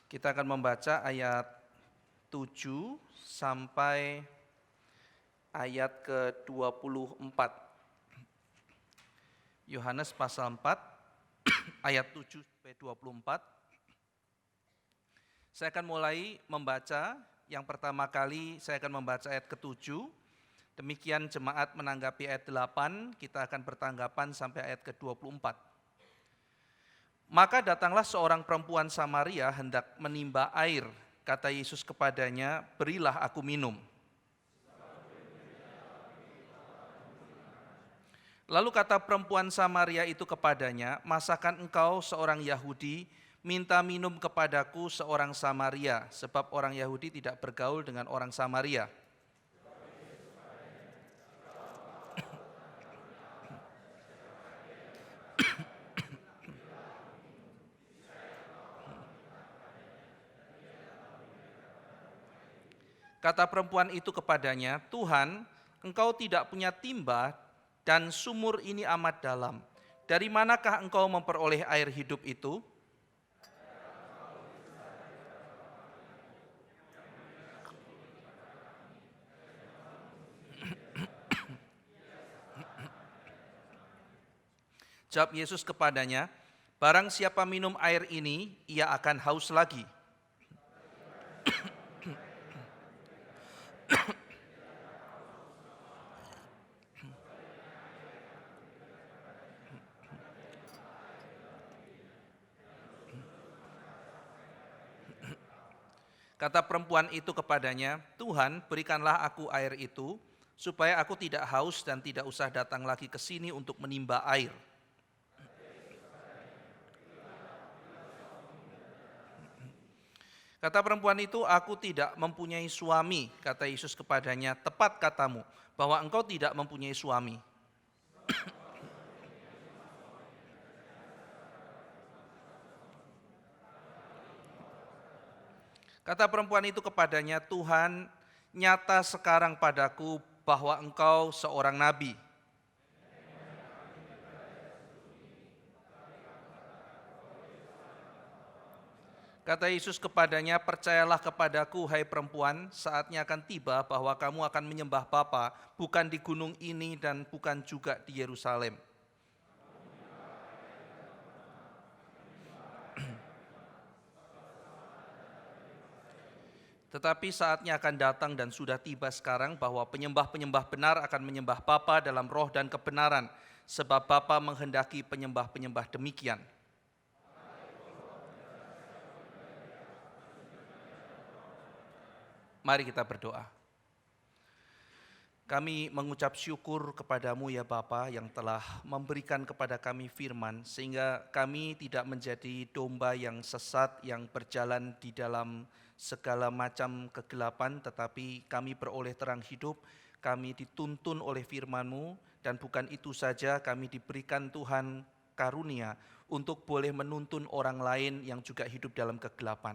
Kita akan membaca ayat 7 sampai ayat ke-24. Yohanes pasal 4 ayat 7 sampai 24. Saya akan mulai membaca. Yang pertama kali saya akan membaca ayat ke-7. Demikian jemaat menanggapi ayat 8, kita akan bertanggapan sampai ayat ke-24. Maka datanglah seorang perempuan Samaria hendak menimba air. Kata Yesus kepadanya, berilah aku minum. Lalu kata perempuan Samaria itu kepadanya, masakan engkau seorang Yahudi minta minum kepadaku seorang Samaria, sebab orang Yahudi tidak bergaul dengan orang Samaria. Kata perempuan itu kepadanya, Tuhan, engkau tidak punya timba dan sumur ini amat dalam. Dari manakah engkau memperoleh air hidup itu? Jawab Yesus kepadanya, barang siapa minum air ini, ia akan haus lagi. Kata perempuan itu kepadanya, Tuhan, berikanlah aku air itu, supaya aku tidak haus dan tidak usah datang lagi ke sini untuk menimba air. Kata perempuan itu, aku tidak mempunyai suami. Kata Yesus kepadanya, tepat katamu, bahwa engkau tidak mempunyai suami. Kata perempuan itu kepadanya, Tuhan, nyata sekarang padaku bahwa engkau seorang nabi. Kata Yesus kepadanya, percayalah kepadaku, hai perempuan, saatnya akan tiba bahwa kamu akan menyembah Bapa, bukan di gunung ini dan bukan juga di Yerusalem. Tetapi saatnya akan datang dan sudah tiba sekarang bahwa penyembah-penyembah benar akan menyembah Bapa dalam roh dan kebenaran, sebab Bapa menghendaki penyembah-penyembah demikian. Mari kita berdoa. Kami mengucap syukur kepadamu ya Bapa yang telah memberikan kepada kami firman, sehingga kami tidak menjadi domba yang sesat yang berjalan di dalam segala macam kegelapan, tetapi kami beroleh terang hidup, kami dituntun oleh firman-Mu, dan bukan itu saja, kami diberikan Tuhan karunia untuk boleh menuntun orang lain yang juga hidup dalam kegelapan.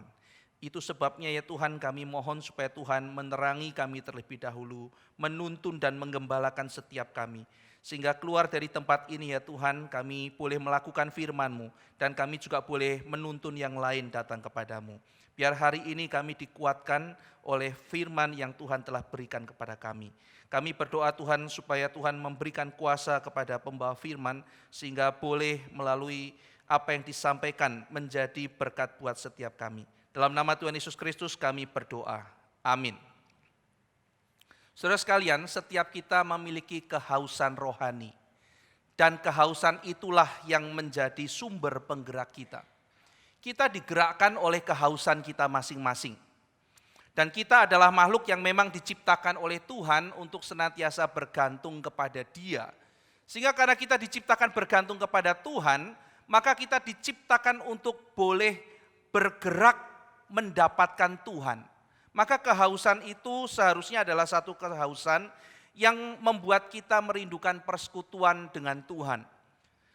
Itu sebabnya ya Tuhan, kami mohon supaya Tuhan menerangi kami terlebih dahulu, menuntun dan menggembalakan setiap kami. Sehingga keluar dari tempat ini ya Tuhan, kami boleh melakukan firman-Mu, dan kami juga boleh menuntun yang lain datang kepadamu. Biar hari ini kami dikuatkan oleh firman yang Tuhan telah berikan kepada kami. Kami berdoa Tuhan supaya Tuhan memberikan kuasa kepada pembawa firman, sehingga boleh melalui apa yang disampaikan menjadi berkat buat setiap kami. Dalam nama Tuhan Yesus Kristus kami berdoa. Amin. Saudara sekalian, setiap kita memiliki kehausan rohani. Dan kehausan itulah yang menjadi sumber penggerak kita. Kita digerakkan oleh kehausan kita masing-masing. Dan kita adalah makhluk yang memang diciptakan oleh Tuhan untuk senantiasa bergantung kepada Dia. Sehingga karena kita diciptakan bergantung kepada Tuhan, maka kita diciptakan untuk boleh bergerak mendapatkan Tuhan. Maka kehausan itu seharusnya adalah satu kehausan yang membuat kita merindukan persekutuan dengan Tuhan.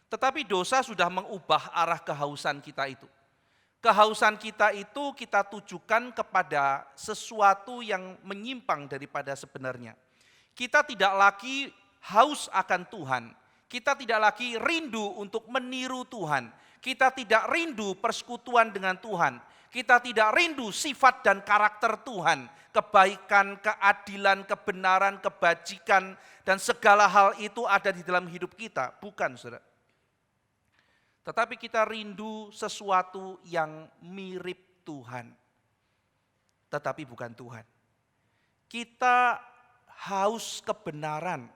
Tetapi dosa sudah mengubah arah kehausan kita itu. Kehausan kita itu kita tujukan kepada sesuatu yang menyimpang daripada sebenarnya. Kita tidak lagi haus akan Tuhan. Kita tidak lagi rindu untuk meniru Tuhan. Kita tidak rindu persekutuan dengan Tuhan. Kita tidak rindu sifat dan karakter Tuhan, kebaikan, keadilan, kebenaran, kebajikan, dan segala hal itu ada di dalam hidup kita. Bukan, saudara. Tetapi kita rindu sesuatu yang mirip Tuhan, tetapi bukan Tuhan. Kita haus kebenaran,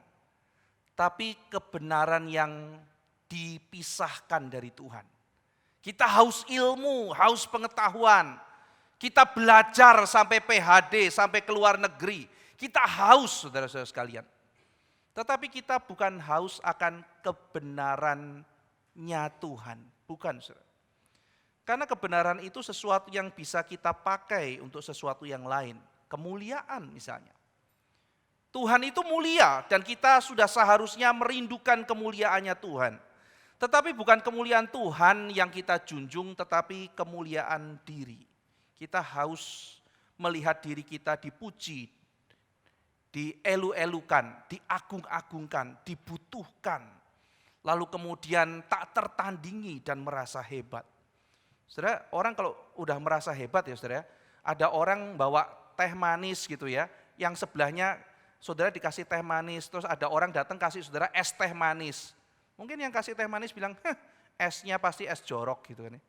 tapi kebenaran yang dipisahkan dari Tuhan. Kita haus ilmu, haus pengetahuan. Kita belajar sampai PhD, sampai ke luar negeri. Kita haus, saudara-saudara sekalian. Tetapi kita bukan haus akan kebenarannya Tuhan. Bukan, saudara. Karena kebenaran itu sesuatu yang bisa kita pakai untuk sesuatu yang lain. Kemuliaan misalnya. Tuhan itu mulia dan kita sudah seharusnya merindukan kemuliaannya Tuhan. Tetapi bukan kemuliaan Tuhan yang kita junjung, tetapi kemuliaan diri. Kita haus melihat diri kita dipuji, dielu-elukan, diagung-agungkan, dibutuhkan. Lalu kemudian tak tertandingi dan merasa hebat. Saudara, orang kalau udah merasa hebat ya saudara, ada orang bawa teh manis gitu ya, yang sebelahnya saudara dikasih teh manis, terus ada orang datang kasih saudara es teh manis. Mungkin yang kasih teh manis bilang, esnya pasti es jorok gitu kan ya.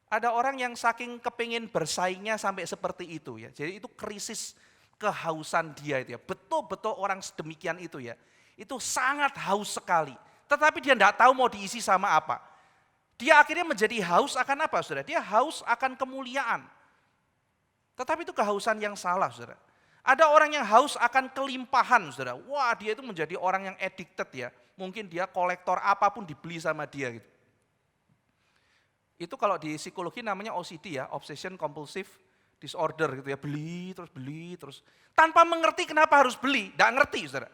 Ada orang yang saking kepingin bersaingnya sampai seperti itu ya. Jadi itu krisis kehausan dia itu ya. Betul-betul orang sedemikian itu ya. Itu sangat haus sekali. Tetapi dia tidak tahu mau diisi sama apa. Dia akhirnya menjadi haus akan apa saudara? Dia haus akan kemuliaan. Tetapi itu kehausan yang salah saudara. Ada orang yang haus akan kelimpahan, saudara. Wah, dia itu menjadi orang yang addicted ya. Mungkin dia kolektor apapun dibeli sama dia gitu. Itu kalau di psikologi namanya OCD ya, obsession compulsive disorder gitu ya. Beli terus. Tanpa mengerti kenapa harus beli, enggak ngerti, saudara.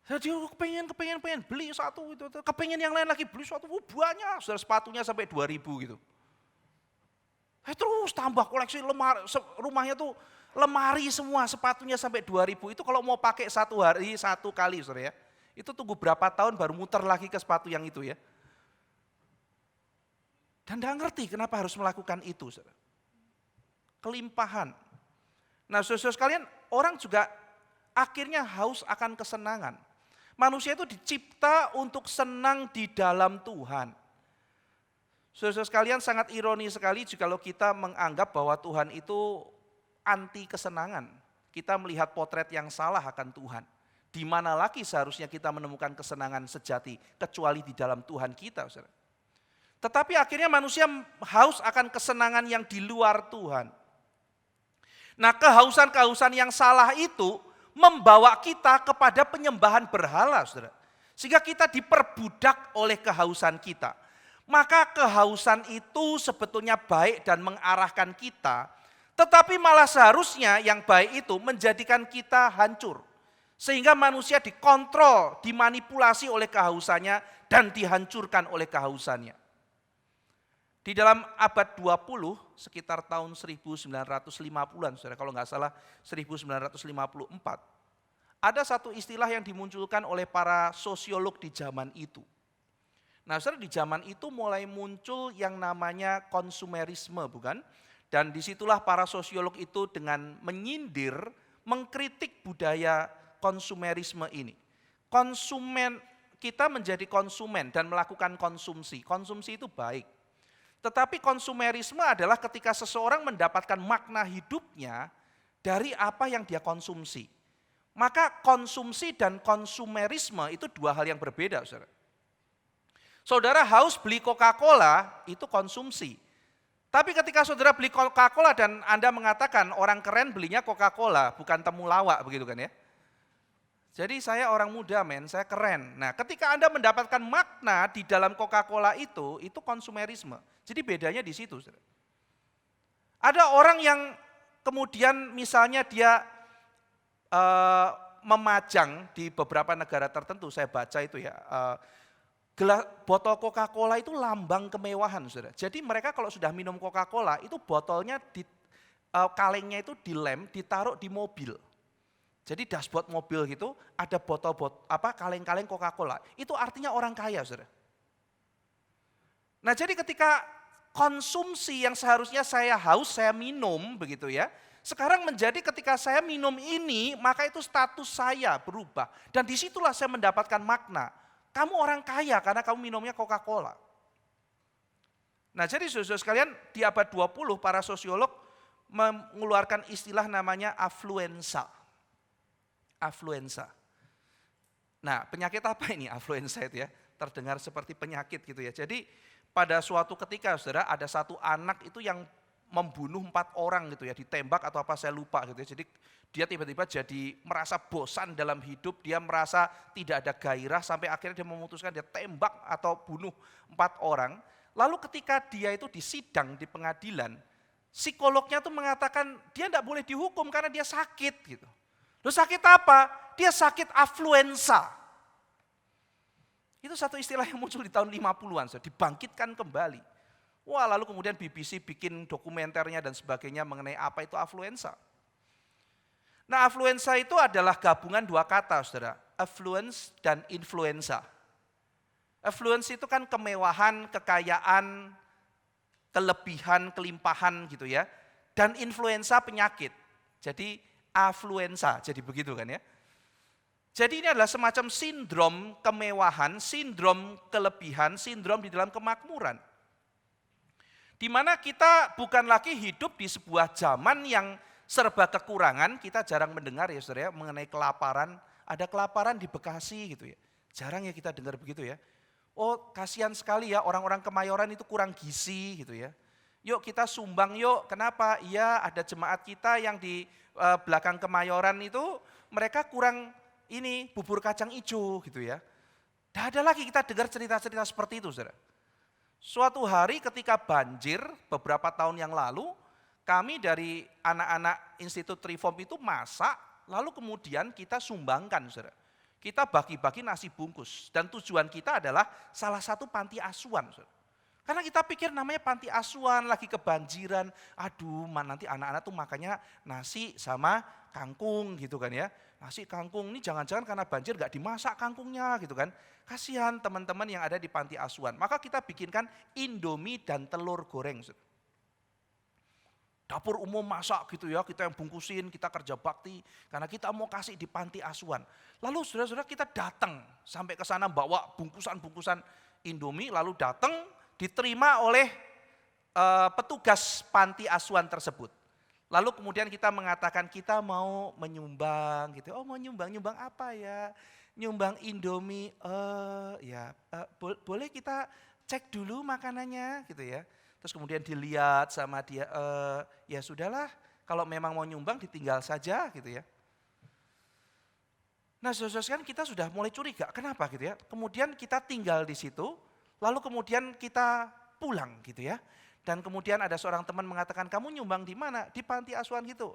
Jadi kepengen beli satu itu, kepengen yang lain lagi beli satu, banyak, saudara, sepatunya sampai 2.000 gitu. Terus tambah koleksi lemari, rumahnya tuh lemari semua, sepatunya sampai 2.000. Itu kalau mau pakai satu hari, satu kali saudara ya. Itu tunggu berapa tahun baru muter lagi ke sepatu yang itu ya. Dan tidak ngerti kenapa harus melakukan itu saudara. Kelimpahan. Nah saudara sekalian, orang juga akhirnya haus akan kesenangan. Manusia itu dicipta untuk senang di dalam Tuhan. Saudara sekalian, sangat ironi sekali jikalau kita menganggap bahwa Tuhan itu anti kesenangan. Kita melihat potret yang salah akan Tuhan. Di mana lagi seharusnya kita menemukan kesenangan sejati kecuali di dalam Tuhan kita, saudara. Tetapi akhirnya manusia haus akan kesenangan yang di luar Tuhan. Nah, kehausan-kehausan yang salah itu membawa kita kepada penyembahan berhala, saudara. Sehingga kita diperbudak oleh kehausan kita. Maka kehausan itu sebetulnya baik dan mengarahkan kita, tetapi malah seharusnya yang baik itu menjadikan kita hancur. Sehingga manusia dikontrol, dimanipulasi oleh kehausannya dan dihancurkan oleh kehausannya. Di dalam abad 20, sekitar tahun 1950-an, saudara, kalau nggak salah 1954, ada satu istilah yang dimunculkan oleh para sosiolog di zaman itu. Nah, saudara, di zaman itu mulai muncul yang namanya konsumerisme, bukan? Dan disitulah para sosiolog itu dengan menyindir, mengkritik budaya konsumerisme ini. Kita menjadi konsumen dan melakukan konsumsi. Konsumsi itu baik. Tetapi konsumerisme adalah ketika seseorang mendapatkan makna hidupnya dari apa yang dia konsumsi. Maka konsumsi dan konsumerisme itu dua hal yang berbeda, saudara. Saudara haus beli Coca-Cola, itu konsumsi. Tapi ketika saudara beli Coca-Cola dan Anda mengatakan orang keren belinya Coca-Cola, bukan temulawak begitu kan ya. Jadi saya orang muda saya keren. Nah ketika Anda mendapatkan makna di dalam Coca-Cola itu konsumerisme. Jadi bedanya di situ. Saudara. Ada orang yang kemudian misalnya dia memajang di beberapa negara tertentu, saya baca itu ya, botol Coca-Cola itu lambang kemewahan, saudara. Jadi mereka kalau sudah minum Coca-Cola itu botolnya kalengnya itu dilem, ditaruh di mobil. Jadi dashboard mobil gitu ada kaleng-kaleng Coca-Cola. Itu artinya orang kaya, saudara. Nah jadi ketika konsumsi yang seharusnya saya haus, saya minum begitu ya. Sekarang menjadi ketika saya minum ini, maka itu status saya berubah. Dan disitulah saya mendapatkan makna. Kamu orang kaya karena kamu minumnya Coca-Cola. Nah jadi saudara sekalian, di abad 20 para sosiolog mengeluarkan istilah namanya afluensa. Afluensa. Nah penyakit apa ini afluensa itu ya? Terdengar seperti penyakit gitu ya. Jadi pada suatu ketika saudara ada satu anak itu yang membunuh 4 orang gitu ya, ditembak atau apa saya lupa gitu ya. Jadi dia tiba-tiba jadi merasa bosan dalam hidup, dia merasa tidak ada gairah sampai akhirnya dia memutuskan dia tembak atau bunuh 4 orang. Lalu ketika dia itu disidang di pengadilan, psikolognya tuh mengatakan dia tidak boleh dihukum karena dia sakit gitu. Loh sakit apa? Dia sakit afluensa. Itu satu istilah yang muncul di tahun 50-an, dibangkitkan kembali. Wah lalu kemudian BBC bikin dokumenternya dan sebagainya mengenai apa itu afluensa. Nah afluensa itu adalah gabungan 2 kata saudara, affluence dan influenza. Affluence itu kan kemewahan, kekayaan, kelebihan, kelimpahan gitu ya. Dan influenza penyakit. Jadi afluensa, jadi begitu kan ya. Jadi ini adalah semacam sindrom kemewahan, sindrom kelebihan, sindrom di dalam kemakmuran. Di mana kita bukan lagi hidup di sebuah zaman yang serba kekurangan, kita jarang mendengar ya saudara ya, mengenai kelaparan, ada kelaparan di Bekasi gitu ya. Jarang ya kita dengar begitu ya. Oh kasihan sekali ya orang-orang Kemayoran itu kurang gizi gitu ya. Yuk kita sumbang yuk, kenapa? Iya ada jemaat kita yang di belakang Kemayoran itu mereka kurang ini bubur kacang hijau gitu ya. Tidak ada lagi kita dengar cerita-cerita seperti itu saudara. Suatu hari ketika banjir beberapa tahun yang lalu, kami dari anak-anak Institut Reform itu masak, lalu kemudian kita sumbangkan saudara. Kita bagi-bagi nasi bungkus dan tujuan kita adalah salah satu panti asuhan. Karena kita pikir namanya panti asuhan lagi kebanjiran, aduh nanti anak-anak tuh makannya nasi sama kangkung gitu kan ya. Nasi kangkung ini jangan-jangan karena banjir gak dimasak kangkungnya gitu kan. Kasihan teman-teman yang ada di panti asuhan. Maka kita bikinkan Indomie dan telur goreng. Dapur umum masak gitu ya, kita yang bungkusin, kita kerja bakti. Karena kita mau kasih di panti asuhan. Lalu saudara-saudara kita datang sampai ke sana bawa bungkusan-bungkusan Indomie, lalu datang diterima oleh petugas panti asuhan tersebut. Lalu kemudian kita mengatakan kita mau menyumbang gitu. Oh mau nyumbang apa ya? Nyumbang Indomie, boleh kita cek dulu makanannya gitu ya. Terus kemudian dilihat sama dia, ya sudahlah kalau memang mau nyumbang ditinggal saja gitu ya. Nah saudara-saudara kita sudah mulai curiga, kenapa gitu ya. Kemudian kita tinggal di situ, lalu kemudian kita pulang gitu ya. Dan kemudian ada seorang teman mengatakan, kamu nyumbang di mana? Di panti asuhan gitu.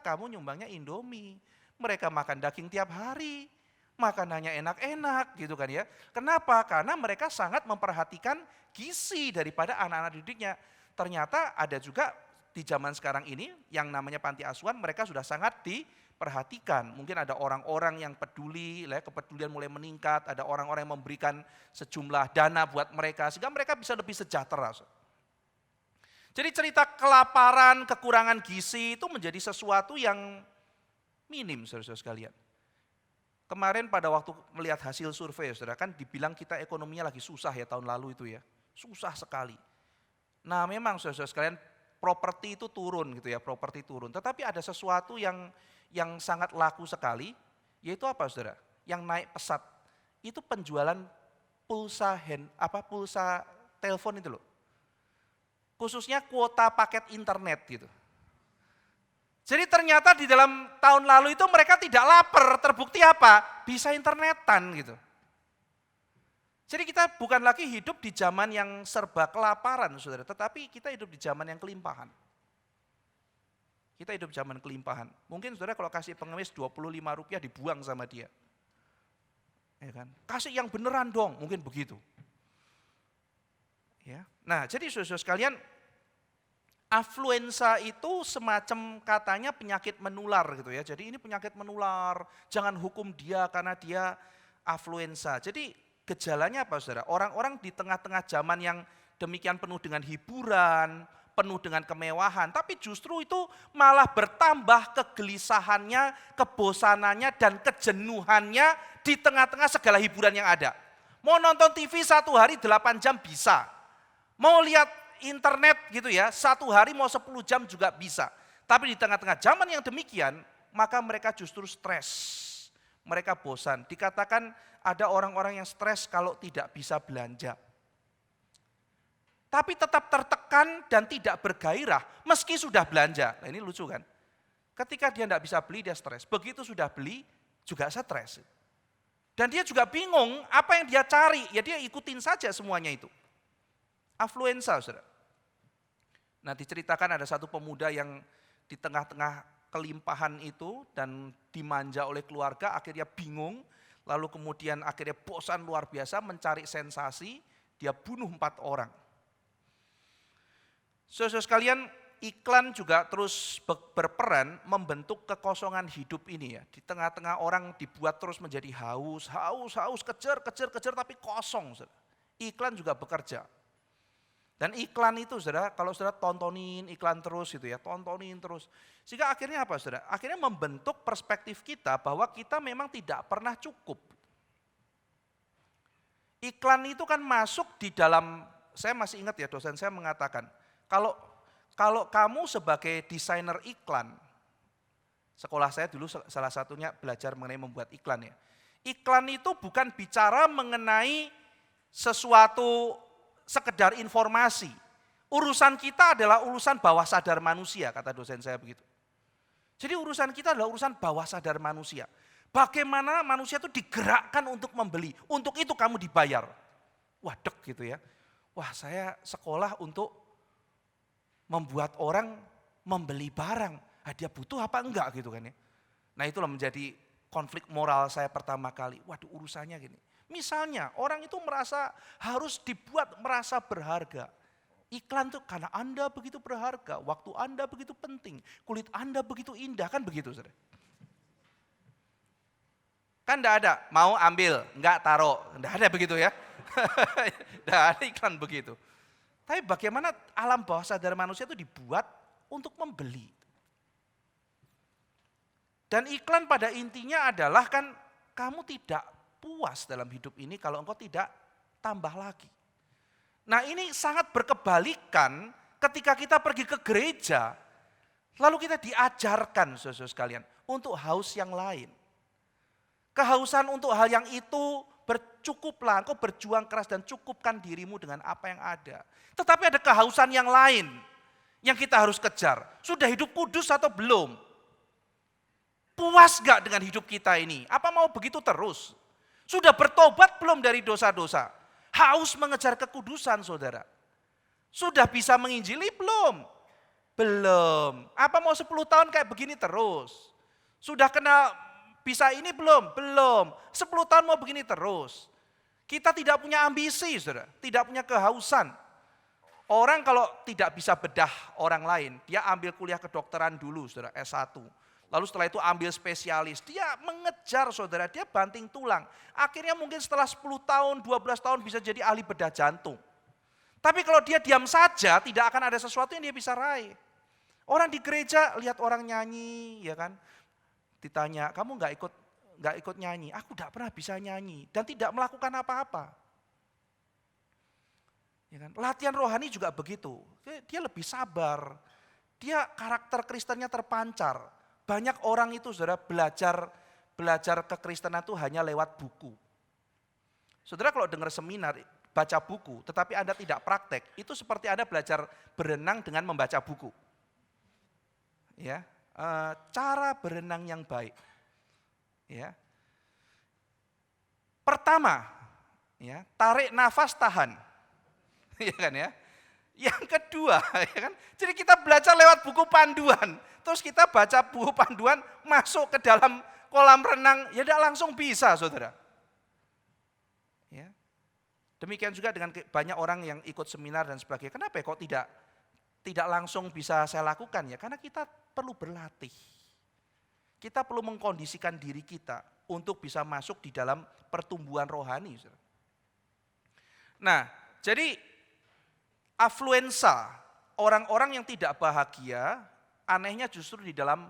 Kamu nyumbangnya Indomie. Mereka makan daging tiap hari, makanannya enak-enak gitu kan ya. Kenapa? Karena mereka sangat memperhatikan gizi daripada anak-anak didiknya. Ternyata ada juga di zaman sekarang ini yang namanya panti asuhan mereka sudah sangat diperhatikan. Mungkin ada orang-orang yang peduli, kepedulian mulai meningkat, ada orang-orang yang memberikan sejumlah dana buat mereka sehingga mereka bisa lebih sejahtera. Jadi cerita kelaparan, kekurangan gizi itu menjadi sesuatu yang minim saudara-saudara sekalian. Kemarin pada waktu melihat hasil survei, saudara kan dibilang kita ekonominya lagi susah ya tahun lalu itu ya. Susah sekali. Nah memang saudara sekalian properti itu turun gitu ya, properti turun. Tetapi ada sesuatu yang sangat laku sekali, yaitu apa saudara? Yang naik pesat, itu penjualan pulsa pulsa telepon itu loh. Khususnya kuota paket internet gitu. Jadi ternyata di dalam tahun lalu itu mereka tidak lapar, terbukti apa? Bisa internetan gitu. Jadi kita bukan lagi hidup di zaman yang serba kelaparan saudara, tetapi kita hidup di zaman yang kelimpahan. Kita hidup zaman kelimpahan. Mungkin saudara kalau kasih pengemis Rp25 dibuang sama dia. Ya kan? Kasih yang beneran dong, mungkin begitu. Ya. Nah jadi saudara sekalian, afluensa itu semacam katanya penyakit menular gitu ya. Jadi ini penyakit menular, jangan hukum dia karena dia afluensa. Jadi gejalanya apa saudara? Orang-orang di tengah-tengah zaman yang demikian penuh dengan hiburan, penuh dengan kemewahan, tapi justru itu malah bertambah kegelisahannya, kebosanannya, dan kejenuhannya di tengah-tengah segala hiburan yang ada. Mau nonton TV 1 hari 8 jam bisa, mau lihat internet gitu ya, 1 hari mau 10 jam juga bisa. Tapi di tengah-tengah zaman yang demikian, maka mereka justru stres. Mereka bosan. Dikatakan ada orang-orang yang stres kalau tidak bisa belanja. Tapi tetap tertekan dan tidak bergairah meski sudah belanja. Nah ini lucu kan? Ketika dia tidak bisa beli dia stres. Begitu sudah beli juga stres. Dan dia juga bingung apa yang dia cari. Ya dia ikutin saja semuanya itu. Afluensa, saudara. Nah diceritakan ada satu pemuda yang di tengah-tengah kelimpahan itu dan dimanja oleh keluarga, akhirnya bingung, lalu kemudian akhirnya bosan luar biasa mencari sensasi, dia bunuh 4 orang. Saudara sekalian, iklan juga terus berperan membentuk kekosongan hidup ini ya. Di tengah-tengah orang dibuat terus menjadi haus, kejar, tapi kosong. Saudara. Iklan juga bekerja. Dan iklan itu saudara, kalau saudara tontonin iklan terus gitu ya, tontonin terus. Sehingga akhirnya apa saudara? Akhirnya membentuk perspektif kita bahwa kita memang tidak pernah cukup. Iklan itu kan masuk di dalam, saya masih ingat ya dosen saya mengatakan, kalau kamu sebagai desainer iklan, sekolah saya dulu salah satunya belajar mengenai membuat iklan ya. Iklan itu bukan bicara mengenai sesuatu sekedar informasi. Urusan kita adalah urusan bawah sadar manusia, kata dosen saya begitu. Jadi urusan kita adalah urusan bawah sadar manusia. Bagaimana manusia itu digerakkan untuk membeli, untuk itu kamu dibayar. Wah dek gitu ya. Wah saya sekolah untuk membuat orang membeli barang. Nah, dia butuh apa enggak gitu kan ya. Nah itulah menjadi konflik moral saya pertama kali. Waduh urusannya gini. Misalnya orang itu harus dibuat merasa berharga. Iklan tuh karena Anda begitu berharga, waktu Anda begitu penting, kulit Anda begitu indah, kan begitu saudara. Kan enggak ada, mau ambil, enggak taruh, enggak ada begitu ya. Enggak ada iklan begitu. Tapi bagaimana alam bawah sadar manusia itu dibuat untuk membeli. Dan iklan pada intinya adalah kan kamu tidak puas dalam hidup ini kalau engkau tidak tambah lagi. Nah ini sangat berkebalikan ketika kita pergi ke gereja, lalu kita diajarkan saudara sekalian untuk haus yang lain. Kehausan untuk hal yang itu bercukuplah, engkau berjuang keras dan cukupkan dirimu dengan apa yang ada. Tetapi ada kehausan yang lain yang kita harus kejar. Sudah hidup kudus atau belum? Puas gak dengan hidup kita ini? Apa mau begitu terus? Sudah bertobat belum dari dosa-dosa? Haus mengejar kekudusan saudara. Sudah bisa menginjili belum? Belum. Apa mau 10 tahun kayak begini terus? Sudah kenal bisa ini belum? Belum. 10 tahun mau begini terus. Kita tidak punya ambisi saudara. Tidak punya kehausan. Orang kalau tidak bisa bedah orang lain, dia ambil kuliah kedokteran dulu saudara, S1. Lalu setelah itu ambil spesialis, dia mengejar saudara, dia banting tulang. Akhirnya mungkin setelah 10 tahun, 12 tahun bisa jadi ahli bedah jantung. Tapi kalau dia diam saja, tidak akan ada sesuatu yang dia bisa raih. Orang di gereja lihat orang nyanyi, ya kan? Ditanya, kamu nggak ikut nyanyi? Aku tidak pernah bisa nyanyi dan tidak melakukan apa-apa. Ya kan? Latihan rohani juga begitu. Dia lebih sabar. Dia karakter Kristennya terpancar. Banyak orang itu saudara belajar kekristenan itu hanya lewat buku. Saudara kalau dengar seminar, baca buku, tetapi Anda tidak praktek, itu seperti Anda belajar berenang dengan membaca buku. Ya, cara berenang yang baik. Ya. Pertama, ya, tarik nafas tahan. Ya kan ya? Yang kedua, ya kan? Jadi kita belajar lewat buku panduan. Terus kita baca buku panduan, masuk ke dalam kolam renang, ya tidak langsung bisa saudara. Ya. Demikian juga dengan banyak orang yang ikut seminar dan sebagainya. Kenapa ya kok tidak langsung bisa saya lakukan ya? Karena kita perlu berlatih. Kita perlu mengkondisikan diri kita untuk bisa masuk di dalam pertumbuhan rohani. Saudara. Nah, jadi Afluensa, orang-orang yang tidak bahagia, anehnya justru di dalam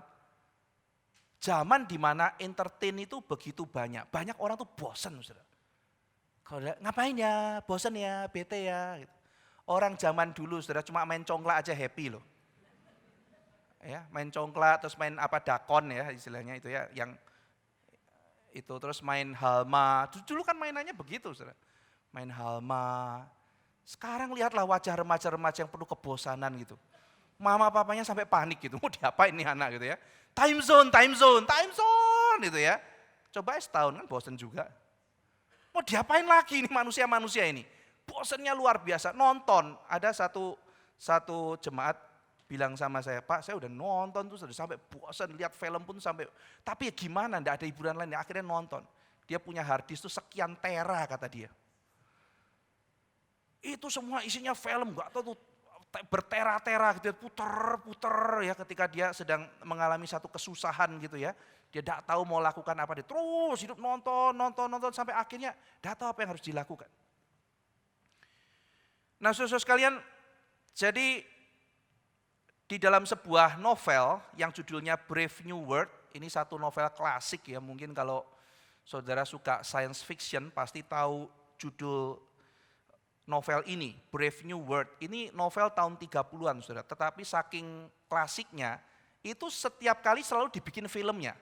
zaman di mana entertain itu begitu banyak. Banyak orang tuh bosan, saudara. Kalau ngapain ya, bosan ya, bete ya. Gitu. Orang zaman dulu, saudara, cuma main congklak aja happy loh. Ya, main congklak, terus main apa dakon ya istilahnya itu ya, yang itu terus main halma. Dulu kan mainannya begitu, saudara. Main halma. Sekarang lihatlah wajah remaja-remaja yang penuh kebosanan gitu. Mama papanya sampai panik gitu, mau diapain nih anak gitu ya. Time zone, time zone, time zone gitu ya. Coba setahun kan bosen juga. Mau diapain lagi nih manusia-manusia ini. Bosennya luar biasa, nonton. Ada satu jemaat bilang sama saya, Pak saya udah nonton tuh sudah sampai bosen, lihat film pun sampai. Tapi ya gimana, enggak ada hiburan lain, akhirnya nonton. Dia punya hard disk tuh sekian tera kata dia. Itu semua isinya film, enggak tahu tuh bertera-tera gitu, puter-puter ya ketika dia sedang mengalami satu kesusahan gitu ya. Dia tidak tahu mau lakukan apa, dia terus hidup nonton sampai akhirnya tidak tahu apa yang harus dilakukan. Nah saudara sekalian, jadi di dalam sebuah novel yang judulnya Brave New World, ini satu novel klasik ya, mungkin kalau saudara suka science fiction pasti tahu judul novel ini, Brave New World. Ini novel tahun 30-an, saudara. Tetapi saking klasiknya, itu setiap kali selalu dibikin filmnya.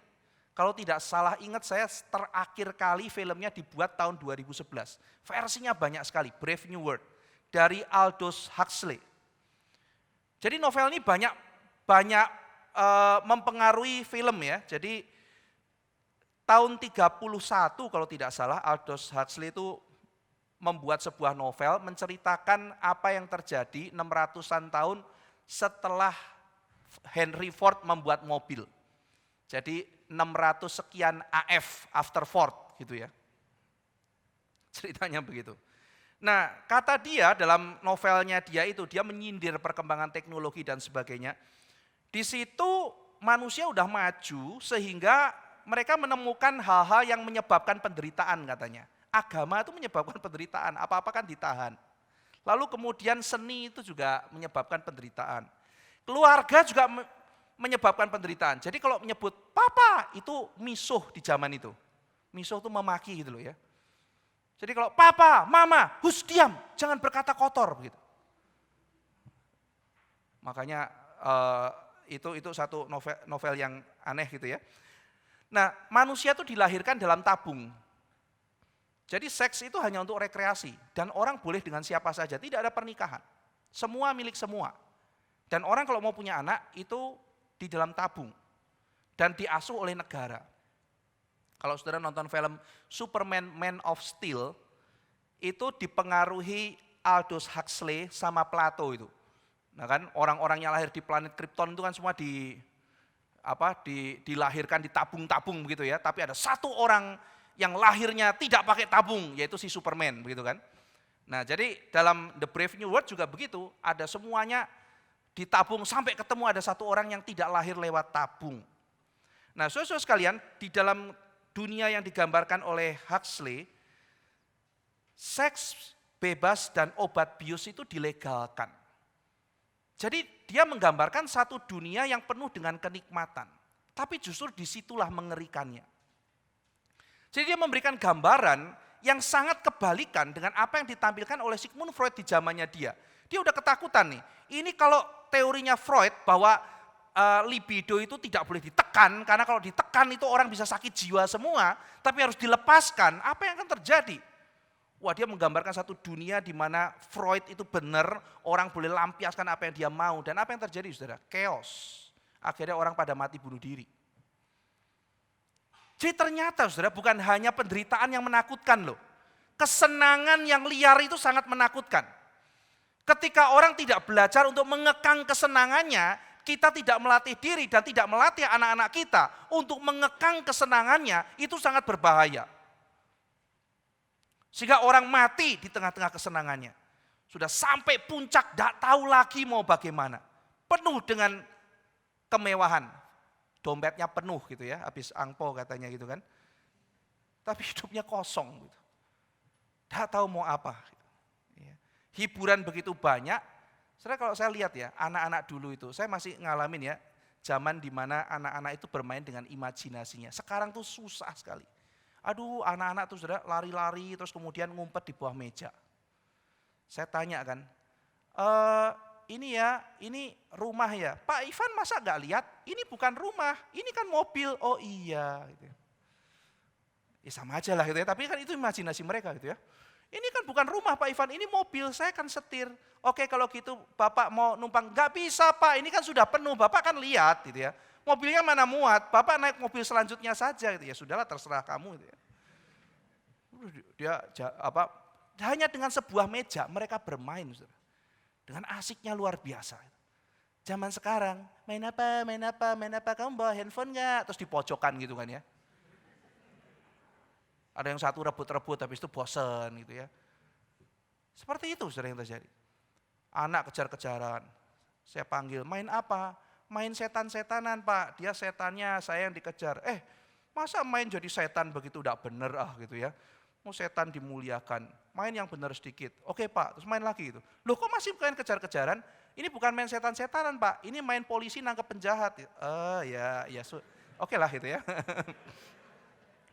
Kalau tidak salah ingat saya terakhir kali filmnya dibuat tahun 2011. Versinya banyak sekali, Brave New World. Dari Aldous Huxley. Jadi novel ini banyak mempengaruhi film ya. Jadi tahun 31 kalau tidak salah Aldous Huxley itu membuat sebuah novel menceritakan apa yang terjadi 600-an tahun setelah Henry Ford membuat mobil. Jadi 600 sekian AF after Ford gitu ya. Ceritanya begitu. Nah, kata dia dalam novelnya dia itu, dia menyindir perkembangan teknologi dan sebagainya. Di situ manusia udah maju sehingga mereka menemukan hal-hal yang menyebabkan penderitaan katanya. Agama itu menyebabkan penderitaan, apa-apa kan ditahan. Lalu kemudian seni itu juga menyebabkan penderitaan. Keluarga juga menyebabkan penderitaan. Jadi kalau menyebut papa itu misuh di zaman itu. Misuh itu memaki gitu loh ya. Jadi kalau papa, mama, hus diam, jangan berkata kotor begitu. Makanya itu satu novel yang aneh gitu ya. Nah, manusia itu dilahirkan dalam tabung. Jadi seks itu hanya untuk rekreasi dan orang boleh dengan siapa saja, tidak ada pernikahan. Semua milik semua. Dan orang kalau mau punya anak itu di dalam tabung dan diasuh oleh negara. Kalau saudara nonton film Superman Man of Steel, itu dipengaruhi Aldous Huxley sama Plato itu. Nah kan orang-orang yang lahir di planet Krypton itu kan semua dilahirkan di tabung-tabung begitu ya. Tapi ada satu orang yang lahirnya tidak pakai tabung, yaitu si Superman begitu kan. Nah jadi dalam The Brave New World juga begitu, ada semuanya ditabung sampai ketemu ada satu orang yang tidak lahir lewat tabung. Nah saudara-saudara sekalian, di dalam dunia yang digambarkan oleh Huxley, seks bebas dan obat bius itu dilegalkan. Jadi dia menggambarkan satu dunia yang penuh dengan kenikmatan. Tapi justru disitulah mengerikannya. Jadi dia memberikan gambaran yang sangat kebalikan dengan apa yang ditampilkan oleh Sigmund Freud di zamannya dia. Dia udah ketakutan nih. Ini kalau teorinya Freud bahwa libido itu tidak boleh ditekan, karena kalau ditekan itu orang bisa sakit jiwa semua, tapi harus dilepaskan. Apa yang akan terjadi? Wah, dia menggambarkan satu dunia di mana Freud itu benar, orang boleh lampiaskan apa yang dia mau. Dan apa yang terjadi, saudara? Chaos. Akhirnya orang pada mati bunuh diri. Jadi ternyata saudara bukan hanya penderitaan yang menakutkan loh. Kesenangan yang liar itu sangat menakutkan. Ketika orang tidak belajar untuk mengekang kesenangannya, kita tidak melatih diri dan tidak melatih anak-anak kita untuk mengekang kesenangannya, itu sangat berbahaya. Sehingga orang mati di tengah-tengah kesenangannya. Sudah sampai puncak, tidak tahu lagi mau bagaimana. Penuh dengan kemewahan. Dompetnya penuh gitu ya, habis angpo katanya gitu kan. Tapi hidupnya kosong gitu. Tidak tahu mau apa. Hiburan begitu banyak, Saudara kalau saya lihat ya, anak-anak dulu itu, saya masih ngalamin ya, zaman dimana anak-anak itu bermain dengan imajinasinya. Sekarang tuh susah sekali. Aduh, anak-anak tuh saudara lari-lari terus kemudian ngumpet di bawah meja. Saya tanya kan, ini ya, ini rumah ya. Pak Ivan masa gak lihat? Ini bukan rumah, ini kan mobil. Oh iya. Gitu. Ya sama aja lah gitu ya, tapi kan itu imajinasi mereka gitu ya. Ini kan bukan rumah Pak Ivan, ini mobil, saya kan setir. Oke kalau gitu Bapak mau numpang, gak bisa Pak, ini kan sudah penuh, Bapak kan lihat gitu ya. Mobilnya mana muat, Bapak naik mobil selanjutnya saja gitu ya, sudahlah terserah kamu gitu ya. Hanya dengan sebuah meja mereka bermain saudara. Dengan asiknya luar biasa. Zaman sekarang, main apa, kamu bawa handphone gak? Terus di pojokan gitu kan ya. Ada yang satu rebut-rebut, habis itu bosen gitu ya. Seperti itu saudara yang terjadi. Anak kejar-kejaran, saya panggil, main apa? Main setan-setanan Pak, dia setannya, saya yang dikejar. Masa main jadi setan begitu udah bener gitu ya. Mau setan dimuliakan, main yang benar sedikit. Oke Pak, terus main lagi gitu. Loh kok masih bukan kejar-kejaran? Ini bukan main setan-setanan Pak, ini main polisi nangkep penjahat. Oke lah gitu ya.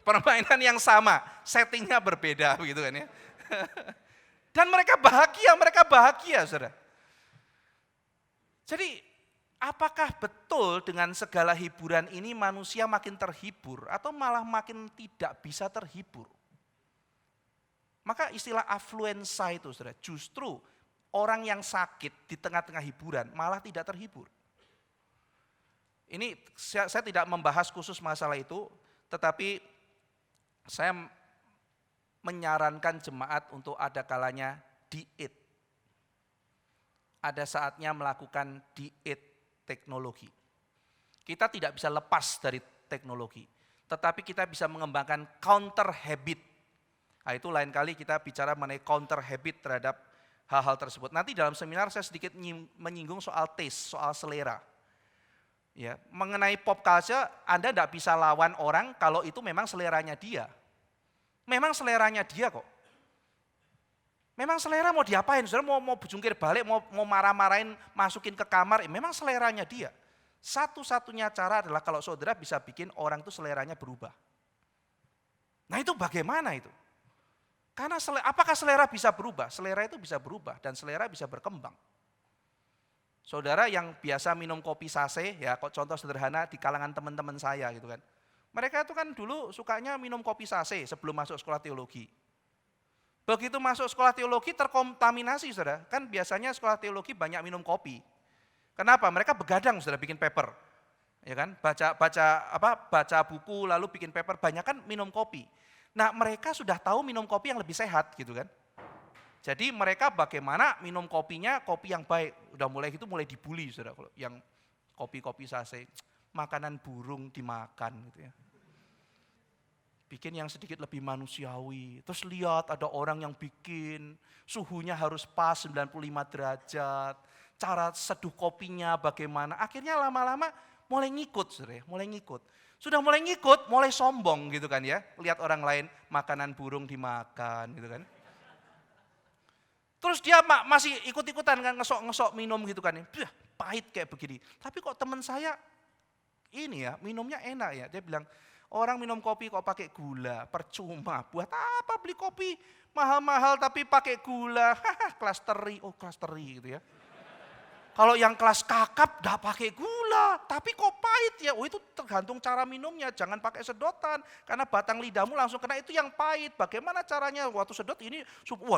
Permainan yang sama, settingnya berbeda begitu kan ya. Dan mereka bahagia saudara. Jadi apakah betul dengan segala hiburan ini manusia makin terhibur atau malah makin tidak bisa terhibur? Maka istilah affluenza itu saudara, justru orang yang sakit di tengah-tengah hiburan malah tidak terhibur. Ini saya tidak membahas khusus masalah itu, tetapi saya menyarankan jemaat untuk ada kalanya diet. Ada saatnya melakukan diet teknologi. Kita tidak bisa lepas dari teknologi, tetapi kita bisa mengembangkan counter habit. Nah, itu lain kali kita bicara mengenai counter habit terhadap hal-hal tersebut. Nanti dalam seminar saya sedikit menyinggung soal taste, soal selera. Ya, mengenai pop culture, Anda tidak bisa lawan orang kalau itu memang seleranya dia. Memang seleranya dia kok. Memang selera mau diapain, saudara mau jungkir balik, mau marah-marahin, masukin ke kamar, memang seleranya dia. Satu-satunya cara adalah kalau saudara bisa bikin orang itu seleranya berubah. Nah itu bagaimana itu? Karena apakah selera bisa berubah? Selera itu bisa berubah dan selera bisa berkembang. Saudara yang biasa minum kopi sase, ya contoh sederhana di kalangan teman-teman saya gitu kan. Mereka itu kan dulu sukanya minum kopi sase sebelum masuk sekolah teologi. Begitu masuk sekolah teologi terkontaminasi saudara. Kan biasanya sekolah teologi banyak minum kopi. Kenapa? Mereka begadang saudara bikin paper. Ya kan? Baca buku lalu bikin paper, banyak kan minum kopi. Nah, mereka sudah tahu minum kopi yang lebih sehat gitu kan. Jadi mereka bagaimana minum kopinya, kopi yang baik. Udah mulai dibully saudara, kalau yang kopi-kopi sase, makanan burung dimakan gitu ya. Bikin yang sedikit lebih manusiawi. Terus lihat ada orang yang bikin, suhunya harus pas 95 derajat. Cara seduh kopinya bagaimana. Akhirnya lama-lama mulai ngikut saudara, mulai ngikut. Sudah mulai ngikut, mulai sombong gitu kan ya. Lihat orang lain makanan burung dimakan gitu kan. Terus dia masih ikut-ikutan kan ngesok-ngesok minum gitu kan. Pahit kayak begini. Tapi kok teman saya ini ya minumnya enak ya. Dia bilang orang minum kopi kok pakai gula, percuma. Buat apa beli kopi mahal-mahal tapi pakai gula. Kelas teri gitu ya. Kalau yang kelas kakap dah pakai gula, tapi kok pahit ya? Itu tergantung cara minumnya, jangan pakai sedotan. Karena batang lidahmu langsung kena, itu yang pahit. Bagaimana caranya waktu sedot ini,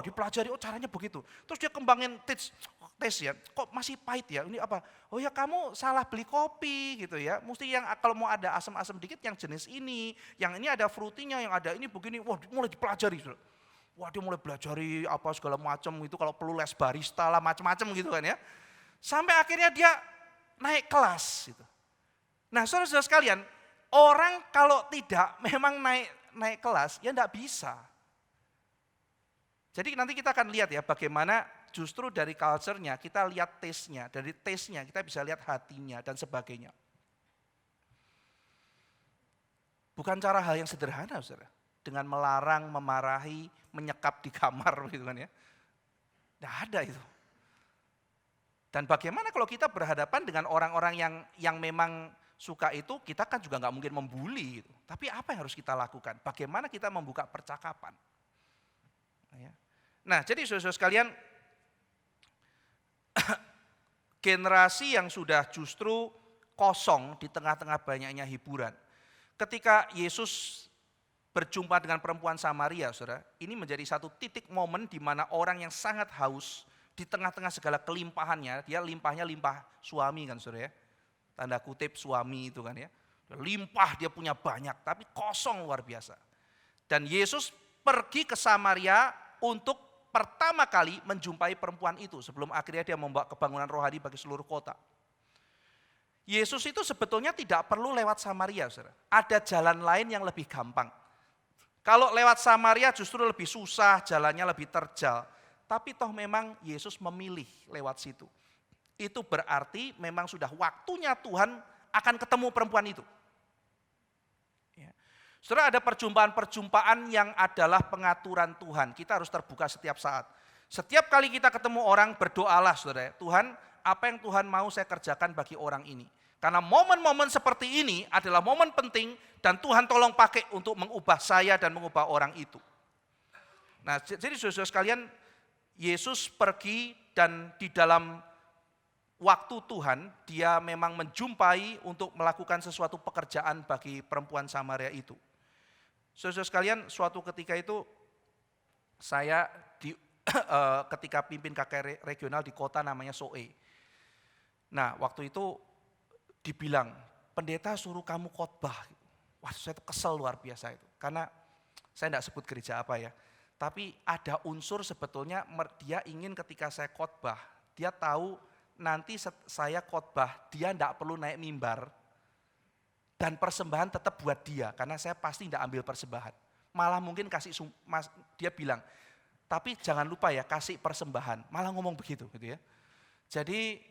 dipelajari, caranya begitu. Terus dia kembangin tes ya, kok masih pahit ya? Ini apa? Oh ya kamu salah beli kopi gitu ya. Mesti yang kalau mau ada asam-asam dikit yang jenis ini, yang ini ada fruitinya, yang ada ini begini. Mulai dipelajari. Dia mulai belajari apa segala macam gitu, kalau perlu les barista lah macam-macam gitu kan ya. Sampai akhirnya dia naik kelas gitu. Nah saudara-saudara sekalian, orang kalau tidak memang naik kelas ya enggak bisa. Jadi nanti kita akan lihat ya bagaimana justru dari culture-nya kita lihat taste-nya, dari taste-nya kita bisa lihat hatinya dan sebagainya. Bukan cara hal yang sederhana saudara, dengan melarang, memarahi, menyekap di kamar gitu kan ya. Enggak ada itu. Dan bagaimana kalau kita berhadapan dengan orang-orang yang memang suka itu, kita kan juga nggak mungkin membuli gitu. Tapi apa yang harus kita lakukan? Bagaimana kita membuka percakapan? Ya. Nah, jadi saudara-saudara sekalian, generasi yang sudah justru kosong di tengah-tengah banyaknya hiburan. Ketika Yesus berjumpa dengan perempuan Samaria, saudara, ini menjadi satu titik momen di mana orang yang sangat haus, di tengah-tengah segala kelimpahannya, dia limpahnya limpah suami kan saudara ya. Tanda kutip suami itu kan ya. Limpah dia punya banyak, tapi kosong luar biasa. Dan Yesus pergi ke Samaria untuk pertama kali menjumpai perempuan itu, sebelum akhirnya dia membawa kebangunan rohani bagi seluruh kota. Yesus itu sebetulnya tidak perlu lewat Samaria, saudara. Ada jalan lain yang lebih gampang. Kalau lewat Samaria justru lebih susah, jalannya lebih terjal. Tapi toh memang Yesus memilih lewat situ. Itu berarti memang sudah waktunya Tuhan akan ketemu perempuan itu. Ya. Saudara, ada perjumpaan-perjumpaan yang adalah pengaturan Tuhan. Kita harus terbuka setiap saat. Setiap kali kita ketemu orang, berdoalah saudara. Tuhan, apa yang Tuhan mau saya kerjakan bagi orang ini. Karena momen-momen seperti ini adalah momen penting dan Tuhan tolong pakai untuk mengubah saya dan mengubah orang itu. Nah, jadi saudara sekalian, Yesus pergi dan di dalam waktu Tuhan, dia memang menjumpai untuk melakukan sesuatu pekerjaan bagi perempuan Samaria itu. Saudara sekalian, suatu ketika itu saya ketika pimpin KKR regional di kota namanya Soe. Nah, waktu itu dibilang, pendeta suruh kamu khotbah. Wah, saya kesel luar biasa itu. Karena saya tidak sebut gereja apa ya. Tapi ada unsur sebetulnya dia ingin ketika saya khotbah, dia tahu nanti saya khotbah, dia tidak perlu naik mimbar. Dan persembahan tetap buat dia, karena saya pasti tidak ambil persembahan. Malah mungkin dia bilang, tapi jangan lupa ya kasih persembahan. Malah ngomong begitu gitu ya. Jadi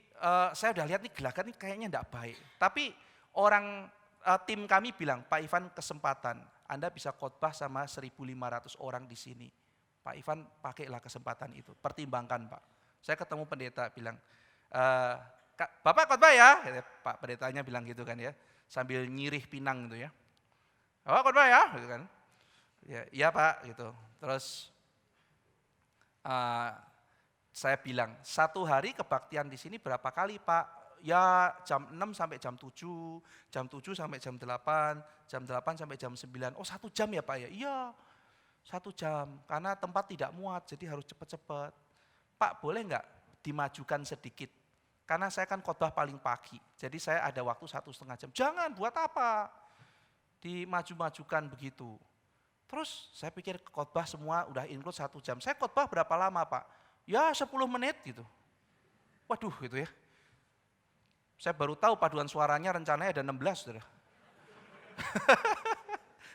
saya udah lihat nih gelagat ini kayaknya tidak baik. Tapi tim kami bilang, Pak Ivan kesempatan, Anda bisa khotbah sama 1.500 orang di sini. Pak Ivan pakailah kesempatan itu, pertimbangkan Pak. Saya ketemu pendeta bilang, Bapak khotbah ya? Pak pendetanya bilang gitu kan ya, sambil nyirih pinang gitu ya. Bapak khotbah ya? Gitu kan. Ya, iya Pak gitu. Terus saya bilang, satu hari kebaktian di sini berapa kali Pak? Ya jam 6 sampai jam 7, jam 7 sampai jam 8, jam 8 sampai jam 9. Oh 1 jam ya Pak ya? Iya 1 jam, karena tempat tidak muat jadi harus cepat-cepat. Pak boleh enggak dimajukan sedikit? Karena saya kan khotbah paling pagi, jadi saya ada waktu 1,5 jam. Jangan, buat apa? Dimaju-majukan begitu. Terus saya pikir khotbah semua udah include 1 jam. Saya khotbah berapa lama Pak? Ya 10 menit gitu. Waduh gitu ya. Saya baru tahu paduan suaranya rencananya ada 16 saudara.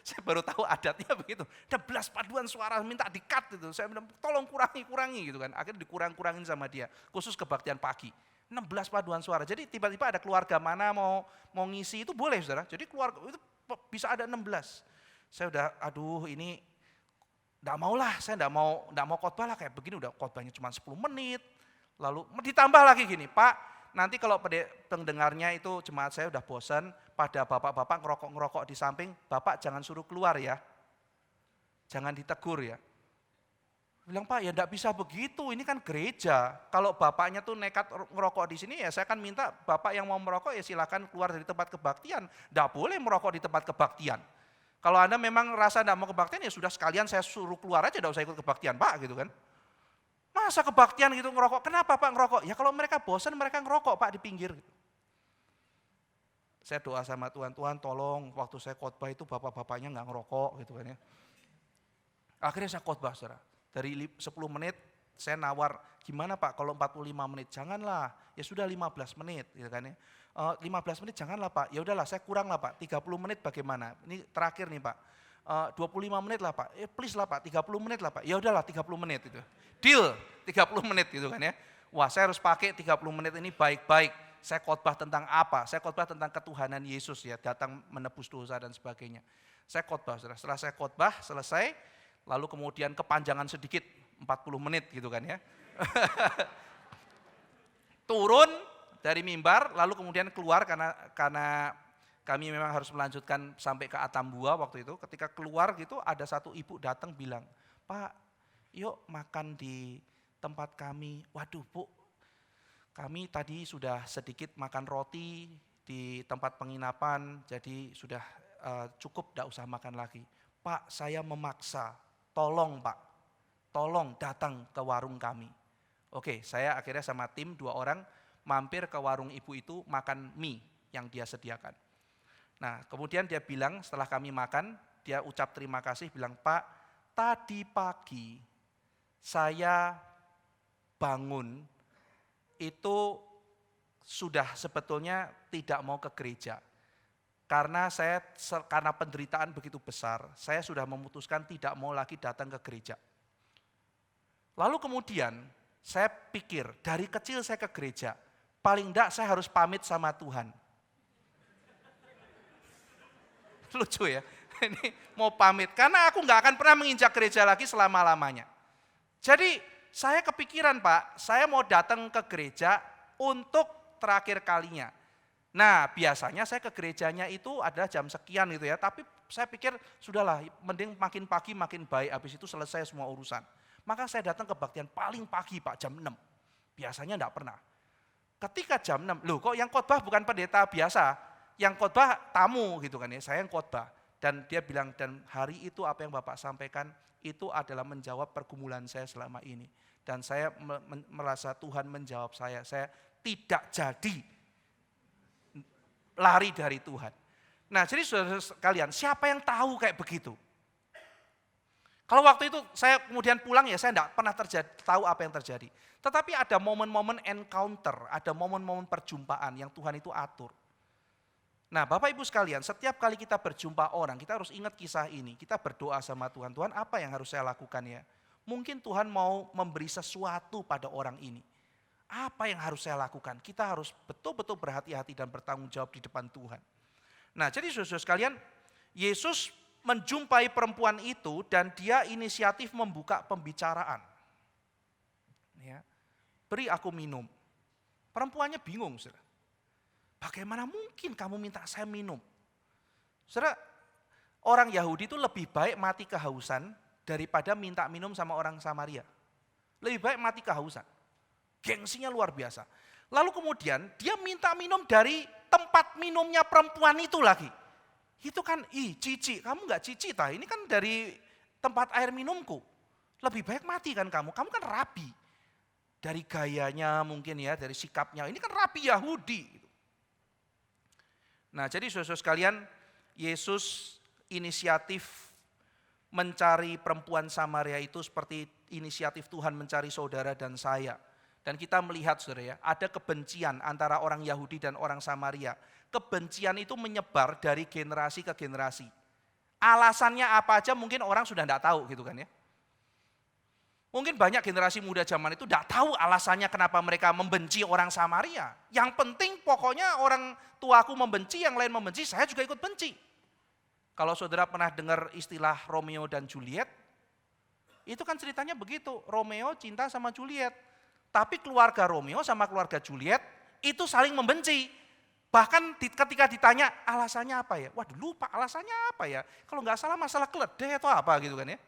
Saya baru tahu adatnya begitu. 16 paduan suara minta di-cut gitu. Saya bilang tolong kurangi gitu kan. Akhirnya dikurang-kurangin sama dia. Khusus kebaktian pagi. 16 paduan suara. Jadi tiba-tiba ada keluarga mana mau ngisi itu boleh saudara. Jadi keluarga itu bisa ada 16. Saya udah aduh ini enggak maulah, saya enggak mau khotbah lah kayak begini, udah khotbahnya cuma 10 menit. Lalu ditambah lagi gini, Pak, nanti kalau pendengarnya itu jemaat saya udah bosan, pada bapak-bapak ngerokok-ngerokok di samping, Bapak jangan suruh keluar ya. Jangan ditegur ya. Bilang, Pak ya enggak bisa begitu, ini kan gereja. Kalau bapaknya tuh nekat ngerokok di sini ya saya akan minta bapak yang mau merokok ya silakan keluar dari tempat kebaktian. Enggak boleh merokok di tempat kebaktian. Kalau Anda memang rasa enggak mau kebaktian ya sudah sekalian saya suruh keluar aja, enggak usah ikut kebaktian Pak gitu kan. Masa kebaktian gitu ngerokok, kenapa Pak ngerokok? Ya kalau mereka bosan mereka ngerokok Pak di pinggir. Saya doa sama Tuhan, Tuhan tolong waktu saya khotbah itu bapak-bapaknya enggak ngerokok gitu kan ya. Akhirnya saya khotbah saudara, dari 10 menit saya nawar, gimana Pak kalau 45 menit? Janganlah, ya sudah 15 menit gitu kan ya. 15 menit janganlah Pak, ya udahlah saya kurang lah Pak, 30 menit bagaimana? Ini terakhir nih Pak, 25 menit lah Pak, please lah Pak, 30 menit lah Pak, ya udahlah 30 menit itu. Deal, 30 menit gitu kan ya. Wah saya harus pakai 30 menit ini baik-baik, saya khotbah tentang apa? Saya khotbah tentang ketuhanan Yesus ya, datang menebus dosa dan sebagainya. Saya khotbah, setelah saya khotbah selesai, lalu kemudian kepanjangan sedikit, 40 menit gitu kan ya. turun dari mimbar, lalu kemudian keluar karena kami memang harus melanjutkan sampai ke Atambua waktu itu. Ketika keluar gitu ada satu ibu datang bilang, "Pak, yuk makan di tempat kami." Waduh Bu, kami tadi sudah sedikit makan roti di tempat penginapan, jadi sudah cukup, tidak usah makan lagi. "Pak, saya memaksa, tolong Pak, tolong datang ke warung kami." Oke, saya akhirnya sama tim 2 orang mampir ke warung ibu itu makan mie yang dia sediakan. Nah, kemudian dia bilang setelah kami makan, dia ucap terima kasih, bilang, "Pak, tadi pagi saya bangun itu sudah sebetulnya tidak mau ke gereja. Karena penderitaan begitu besar, saya sudah memutuskan tidak mau lagi datang ke gereja." Lalu kemudian saya pikir, dari kecil saya ke gereja, paling enggak saya harus pamit sama Tuhan. Lucu ya, ini mau pamit, karena aku nggak akan pernah menginjak gereja lagi selama-lamanya. Jadi saya kepikiran Pak, saya mau datang ke gereja untuk terakhir kalinya. Nah biasanya saya ke gerejanya itu adalah jam sekian gitu ya, tapi saya pikir sudahlah mending makin pagi makin baik, habis itu selesai semua urusan. Maka saya datang kebaktian paling pagi Pak, jam 6, biasanya enggak pernah. Ketika jam 6, loh kok yang khotbah bukan pendeta biasa, yang khotbah tamu gitu kan ya, saya yang khotbah. Dan dia bilang, "Dan hari itu apa yang Bapak sampaikan, itu adalah menjawab pergumulan saya selama ini. Dan saya merasa Tuhan menjawab saya tidak jadi lari dari Tuhan." Nah jadi saudara sekalian, siapa yang tahu kayak begitu? Kalau waktu itu saya kemudian pulang ya saya tidak pernah tahu apa yang terjadi. Tetapi ada momen-momen encounter, ada momen-momen perjumpaan yang Tuhan itu atur. Nah Bapak Ibu sekalian, setiap kali kita berjumpa orang, kita harus ingat kisah ini. Kita berdoa sama Tuhan, "Tuhan apa yang harus saya lakukan ya? Mungkin Tuhan mau memberi sesuatu pada orang ini. Apa yang harus saya lakukan?" Kita harus betul-betul berhati-hati dan bertanggung jawab di depan Tuhan. Nah jadi saudara sekalian, Yesus menjumpai perempuan itu dan dia inisiatif membuka pembicaraan. Ya, "Beri aku minum." Perempuannya bingung, saudara. "Bagaimana mungkin kamu minta saya minum?" Saudara, orang Yahudi itu lebih baik mati kehausan daripada minta minum sama orang Samaria. Lebih baik mati kehausan. Gengsinya luar biasa. Lalu kemudian dia minta minum dari tempat minumnya perempuan itu lagi. Itu kan, cici, kamu enggak cici tah, ini kan dari tempat air minumku. Lebih baik mati kan kamu kan rabi. Dari gayanya mungkin ya, dari sikapnya, ini kan rabi Yahudi. Nah jadi saudara sekalian, Yesus inisiatif mencari perempuan Samaria itu seperti inisiatif Tuhan mencari saudara dan saya. Dan kita melihat saudara ya, ada kebencian antara orang Yahudi dan orang Samaria. Kebencian itu menyebar dari generasi ke generasi. Alasannya apa aja mungkin orang sudah tidak tahu gitu kan ya. Mungkin banyak generasi muda zaman itu tidak tahu alasannya kenapa mereka membenci orang Samaria. Yang penting pokoknya orang tuaku membenci, yang lain membenci, saya juga ikut benci. Kalau saudara pernah dengar istilah Romeo dan Juliet, itu kan ceritanya begitu. Romeo cinta sama Juliet. Tapi keluarga Romeo sama keluarga Juliet itu saling membenci. Bahkan ketika ditanya alasannya apa ya? Waduh lupa alasannya apa ya? Kalau nggak salah masalah keledai atau apa gitu kan ya.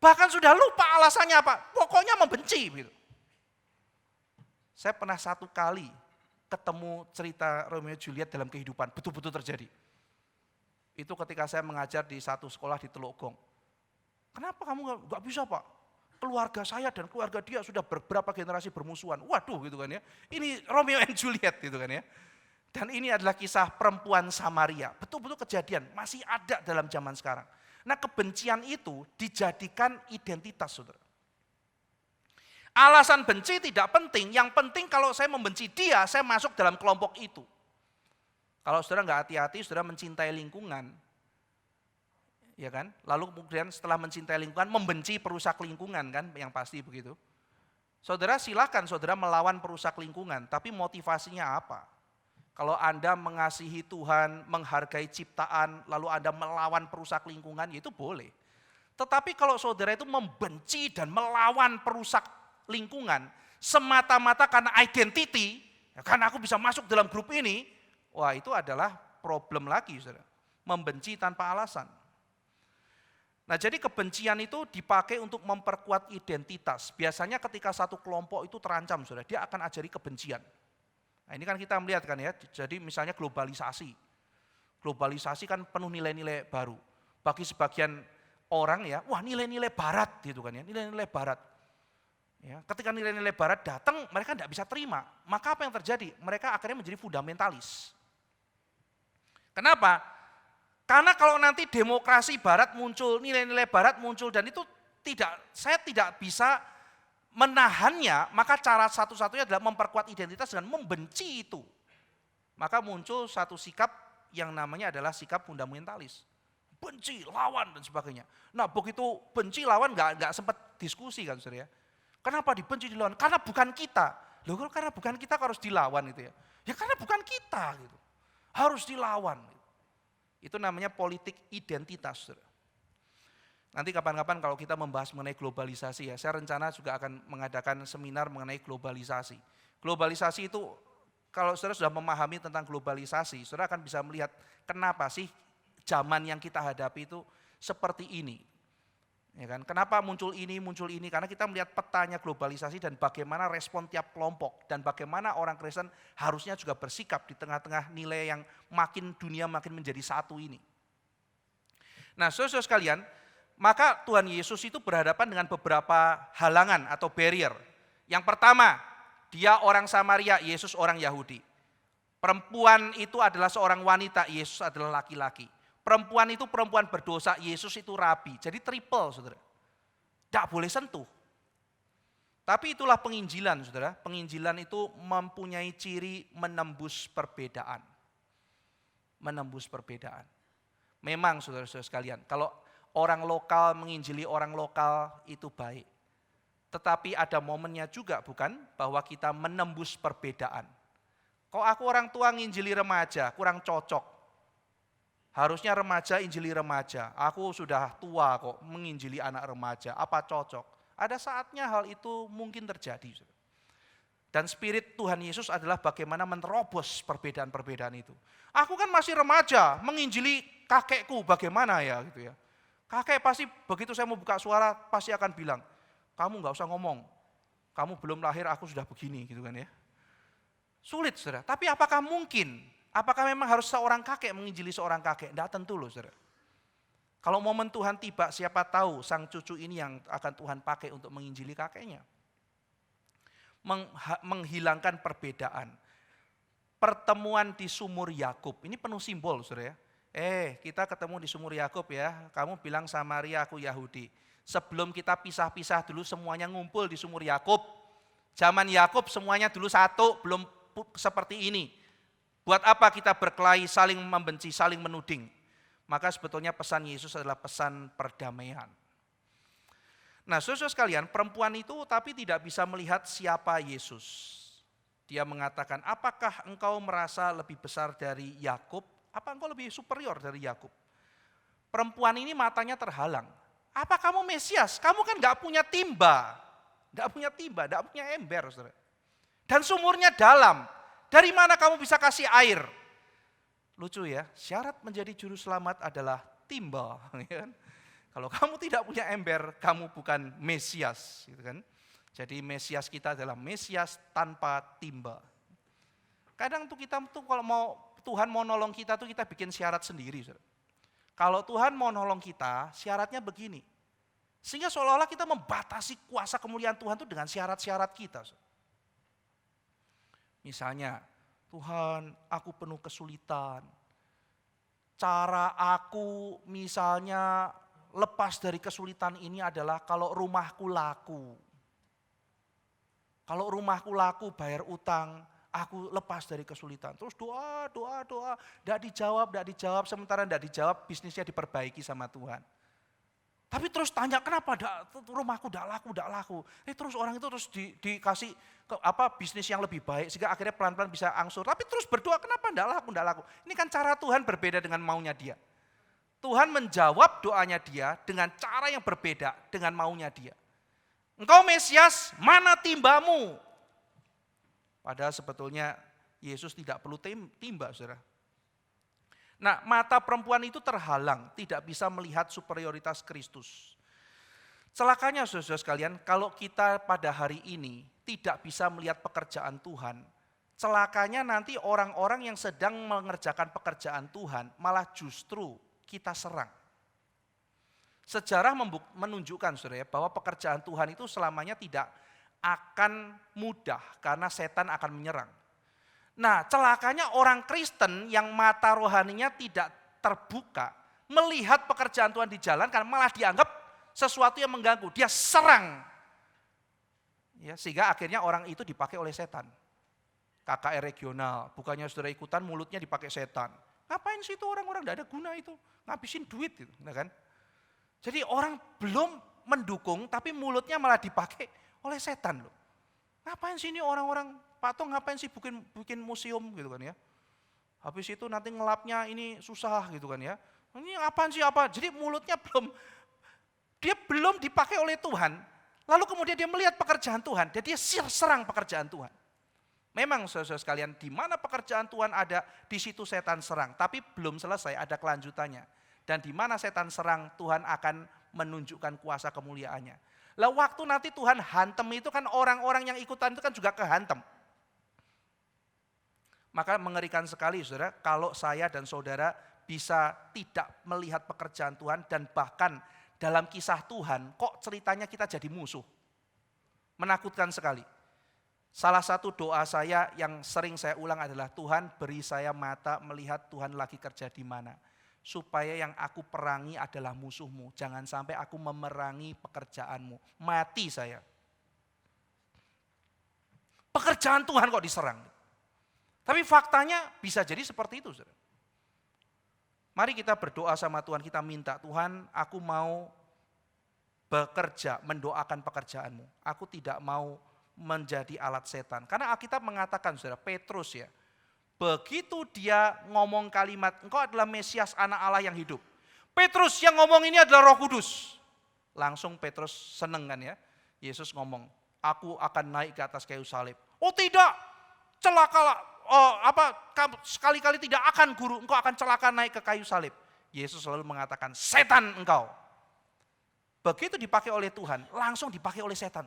Bahkan sudah lupa alasannya apa, pokoknya membenci. Gitu. Saya pernah satu kali ketemu cerita Romeo Juliet dalam kehidupan, betul-betul terjadi. Itu ketika saya mengajar di satu sekolah di Teluk Gong. "Kenapa kamu nggak bisa Pak? Keluarga saya dan keluarga dia sudah beberapa generasi bermusuhan." Waduh gitu kan ya, ini Romeo and Juliet gitu kan ya. Dan ini adalah kisah perempuan Samaria, betul-betul kejadian, masih ada dalam zaman sekarang. Nah kebencian itu dijadikan identitas saudara. Alasan benci tidak penting, yang penting kalau saya membenci dia, saya masuk dalam kelompok itu. Kalau saudara nggak hati-hati, saudara mencintai lingkungan, ya kan? Lalu kemudian setelah mencintai lingkungan, membenci perusak lingkungan kan, yang pasti begitu. Saudara silakan saudara melawan perusak lingkungan, tapi motivasinya apa? Kalau Anda mengasihi Tuhan, menghargai ciptaan, lalu Anda melawan perusak lingkungan, ya itu boleh. Tetapi kalau saudara itu membenci dan melawan perusak lingkungan, semata-mata karena identity, ya, karena aku bisa masuk dalam grup ini, wah itu adalah problem lagi, saudara. Membenci tanpa alasan. Nah, jadi kebencian itu dipakai untuk memperkuat identitas. Biasanya ketika satu kelompok itu terancam, saudara, dia akan ajari kebencian. Nah, ini kan kita melihat kan ya, jadi misalnya globalisasi. Globalisasi kan penuh nilai-nilai baru. Bagi sebagian orang ya, wah nilai-nilai barat gitu kan ya, nilai-nilai barat. Ya, ketika nilai-nilai barat datang, mereka tidak bisa terima. Maka apa yang terjadi? Mereka akhirnya menjadi fundamentalis. Kenapa? Karena kalau nanti demokrasi barat muncul, nilai-nilai barat muncul dan itu saya tidak bisa menahannya, maka cara satu-satunya adalah memperkuat identitas dengan membenci itu. Maka muncul satu sikap yang namanya adalah sikap fundamentalis. Benci, lawan dan sebagainya. Nah, begitu benci lawan nggak sempat diskusi kan, saudara ya. Kenapa dibenci dilawan? Karena bukan kita. Loh, karena bukan kita harus dilawan itu ya. Ya karena bukan kita gitu. Harus dilawan. Itu namanya politik identitas. Saudara. Nanti kapan-kapan kalau kita membahas mengenai globalisasi ya, saya rencana juga akan mengadakan seminar mengenai globalisasi. Globalisasi itu kalau saudara sudah memahami tentang globalisasi, saudara akan bisa melihat kenapa sih zaman yang kita hadapi itu seperti ini. Ya kan? Kenapa muncul ini, karena kita melihat petanya globalisasi dan bagaimana respon tiap kelompok dan bagaimana orang Kristen harusnya juga bersikap di tengah-tengah nilai yang dunia makin menjadi satu ini. Nah, saudara-saudara sekalian, maka Tuhan Yesus itu berhadapan dengan beberapa halangan atau barrier. Yang pertama, dia orang Samaria, Yesus orang Yahudi. Perempuan itu adalah seorang wanita, Yesus adalah laki-laki. Perempuan itu perempuan berdosa, Yesus itu rabi. Jadi triple, saudara. Tidak boleh sentuh. Tapi itulah penginjilan, saudara. Penginjilan itu mempunyai ciri menembus perbedaan. Menembus perbedaan. Memang saudara-saudara sekalian, kalau orang lokal menginjili orang lokal itu baik. Tetapi ada momennya juga bukan, bahwa kita menembus perbedaan. Kok aku orang tua nginjili remaja, kurang cocok. Harusnya remaja injili remaja, aku sudah tua kok menginjili anak remaja, apa cocok? Ada saatnya hal itu mungkin terjadi. Dan spirit Tuhan Yesus adalah bagaimana menerobos perbedaan-perbedaan itu. Aku kan masih remaja, menginjili kakekku bagaimana ya gitu ya. Kakek pasti begitu saya mau buka suara pasti akan bilang, kamu gak usah ngomong, kamu belum lahir aku sudah begini gitu kan ya. Sulit saudara, tapi apakah mungkin? Apakah memang harus seorang kakek menginjili seorang kakek? Tidak tentu loh saudara. Kalau momen Tuhan tiba, siapa tahu sang cucu ini yang akan Tuhan pakai untuk menginjili kakeknya. Menghilangkan perbedaan. Pertemuan di sumur Yakub, ini penuh simbol saudara ya. Kita ketemu di sumur Yakub ya, kamu bilang Samaria, aku Yahudi. Sebelum kita pisah-pisah dulu semuanya ngumpul di sumur Yakub. Zaman Yakub semuanya dulu satu, belum seperti ini. Buat apa kita berkelahi, saling membenci, saling menuding? Maka sebetulnya pesan Yesus adalah pesan perdamaian. Nah, saudara sekalian, perempuan itu tapi tidak bisa melihat siapa Yesus. Dia mengatakan, apakah engkau merasa lebih besar dari Yakub? Apa engkau lebih superior dari Yakub? Perempuan ini matanya terhalang. Apa kamu Mesias? Kamu kan gak punya timba. Gak punya timba, gak punya ember. Saudara. Dan sumurnya dalam. Dari mana kamu bisa kasih air? Lucu ya, syarat menjadi juru selamat adalah timba. Kalau kamu tidak punya ember, kamu bukan Mesias. Gitu kan? Jadi Mesias kita adalah Mesias tanpa timba. Kadang tuh kita tuh kalau Tuhan mau nolong kita tuh kita bikin syarat sendiri. Kalau Tuhan mau nolong kita, syaratnya begini. Sehingga seolah-olah kita membatasi kuasa kemuliaan Tuhan itu dengan syarat-syarat kita. Misalnya, Tuhan aku penuh kesulitan. Cara aku misalnya lepas dari kesulitan ini adalah kalau rumahku laku. Kalau rumahku laku bayar utang, aku lepas dari kesulitan. Terus doa, tidak dijawab, sementara tidak dijawab bisnisnya diperbaiki sama Tuhan. Tapi terus tanya kenapa rumahku tidak laku. Terus orang itu terus dikasih bisnis yang lebih baik sehingga akhirnya pelan-pelan bisa angsur. Tapi terus berdoa kenapa tidak laku. Ini kan cara Tuhan berbeda dengan maunya dia. Tuhan menjawab doanya dia dengan cara yang berbeda dengan maunya dia. Engkau Mesias, mana timbamu? Padahal sebetulnya Yesus tidak perlu timba, saudara. Nah, mata perempuan itu terhalang, tidak bisa melihat superioritas Kristus. Celakanya saudara sekalian, kalau kita pada hari ini tidak bisa melihat pekerjaan Tuhan, celakanya nanti orang-orang yang sedang mengerjakan pekerjaan Tuhan malah justru kita serang. Sejarah menunjukkan saudara ya, bahwa pekerjaan Tuhan itu selamanya tidak akan mudah karena setan akan menyerang. Nah, celakanya orang Kristen yang mata rohaninya tidak terbuka, melihat pekerjaan Tuhan dijalankan malah dianggap sesuatu yang mengganggu, dia serang. Ya, sehingga akhirnya orang itu dipakai oleh setan. KKR regional, bukannya saudara ikutan mulutnya dipakai setan. Ngapain sih itu orang-orang, tidak ada guna itu, ngabisin duit gitu, kan? Jadi orang belum mendukung tapi mulutnya malah dipakai oleh setan loh. Ngapain sih ini orang-orang, Pak Tong ngapain sih bikin museum gitu kan ya. Habis itu nanti ngelapnya ini susah gitu kan ya. Ini apaan sih apa? Jadi mulutnya dia belum dipakai oleh Tuhan. Lalu kemudian dia melihat pekerjaan Tuhan dan dia serang pekerjaan Tuhan. Memang saudara sekalian, di mana pekerjaan Tuhan ada, di situ setan serang. Tapi belum selesai, ada kelanjutannya. Dan di mana setan serang, Tuhan akan menunjukkan kuasa kemuliaannya. Lah waktu nanti Tuhan hantem itu kan orang-orang yang ikutan itu kan juga kehantem. Maka mengerikan sekali saudara, kalau saya dan saudara bisa tidak melihat pekerjaan Tuhan dan bahkan dalam kisah Tuhan kok ceritanya kita jadi musuh. Menakutkan sekali. Salah satu doa saya yang sering saya ulang adalah Tuhan beri saya mata melihat Tuhan lagi kerja di mana. Supaya yang aku perangi adalah musuhmu. Jangan sampai aku memerangi pekerjaanmu. Mati saya. Pekerjaan Tuhan kok diserang. Tapi faktanya bisa jadi seperti itu. Saudara. Mari kita berdoa sama Tuhan. Kita minta Tuhan, aku mau bekerja, mendoakan pekerjaanmu. Aku tidak mau menjadi alat setan. Karena Alkitab mengatakan, saudara, Petrus ya. Begitu dia ngomong kalimat, engkau adalah Mesias anak Allah yang hidup. Petrus yang ngomong ini adalah Roh Kudus. Langsung Petrus seneng kan ya. Yesus ngomong, aku akan naik ke atas kayu salib. Oh tidak, celakalah. Sekali-kali tidak akan guru, engkau akan celaka naik ke kayu salib. Yesus selalu mengatakan, setan engkau. Begitu dipakai oleh Tuhan, langsung dipakai oleh setan.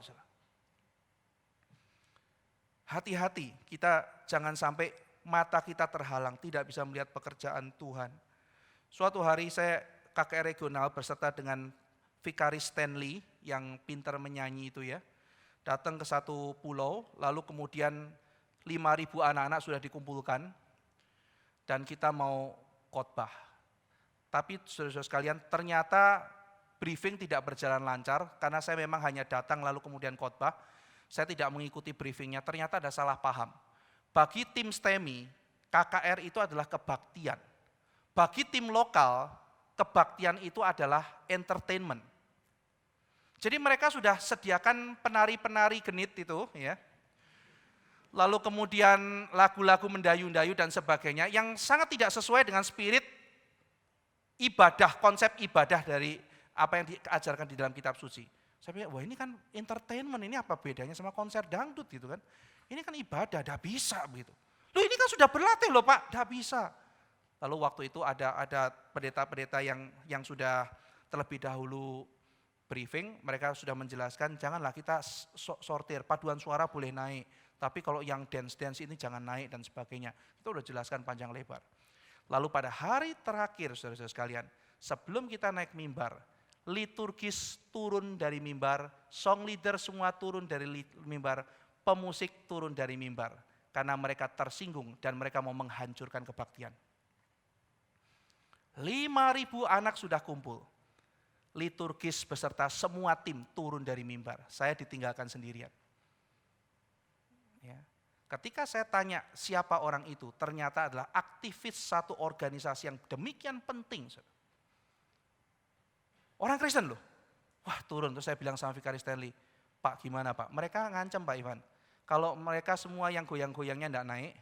Hati-hati, kita jangan sampai mata kita terhalang, tidak bisa melihat pekerjaan Tuhan. Suatu hari saya KKR regional beserta dengan Vikaris Stanley yang pintar menyanyi itu ya. Datang ke satu pulau, lalu kemudian 5.000 anak-anak sudah dikumpulkan dan kita mau khotbah. Tapi saudara-saudara sekalian, ternyata briefing tidak berjalan lancar karena saya memang hanya datang lalu kemudian khotbah. Saya tidak mengikuti briefingnya, ternyata ada salah paham. Bagi tim STEMI, KKR itu adalah kebaktian. Bagi tim lokal, kebaktian itu adalah entertainment. Jadi mereka sudah sediakan penari-penari genit itu ya. Lalu kemudian lagu-lagu mendayu-dayu dan sebagainya yang sangat tidak sesuai dengan spirit ibadah, konsep ibadah dari apa yang diajarkan di dalam kitab suci. Saya pikir, wah ini kan entertainment, ini apa bedanya sama konser dangdut gitu kan. Ini kan ibadah, tidak bisa begitu. Loh ini kan sudah berlatih loh Pak, tidak bisa. Lalu waktu itu ada pendeta-pendeta yang sudah terlebih dahulu briefing, mereka sudah menjelaskan janganlah kita sortir, paduan suara boleh naik. Tapi kalau yang dance-dance ini jangan naik dan sebagainya. Itu sudah jelaskan panjang lebar. Lalu pada hari terakhir saudara-saudara sekalian, sebelum kita naik mimbar, liturgis turun dari mimbar, song leader semua turun dari mimbar, pemusik turun dari mimbar karena mereka tersinggung dan mereka mau menghancurkan kebaktian. 5.000 anak sudah kumpul. Liturgis beserta semua tim turun dari mimbar. Saya ditinggalkan sendirian. Ya. Ketika saya tanya siapa orang itu, ternyata adalah aktivis satu organisasi yang demikian penting. Orang Kristen loh. Wah turun, terus saya bilang sama Vikaris Stanley, Pak gimana Pak? Mereka ngancam Pak Ivan. Kalau mereka semua yang goyang-goyangnya enggak naik,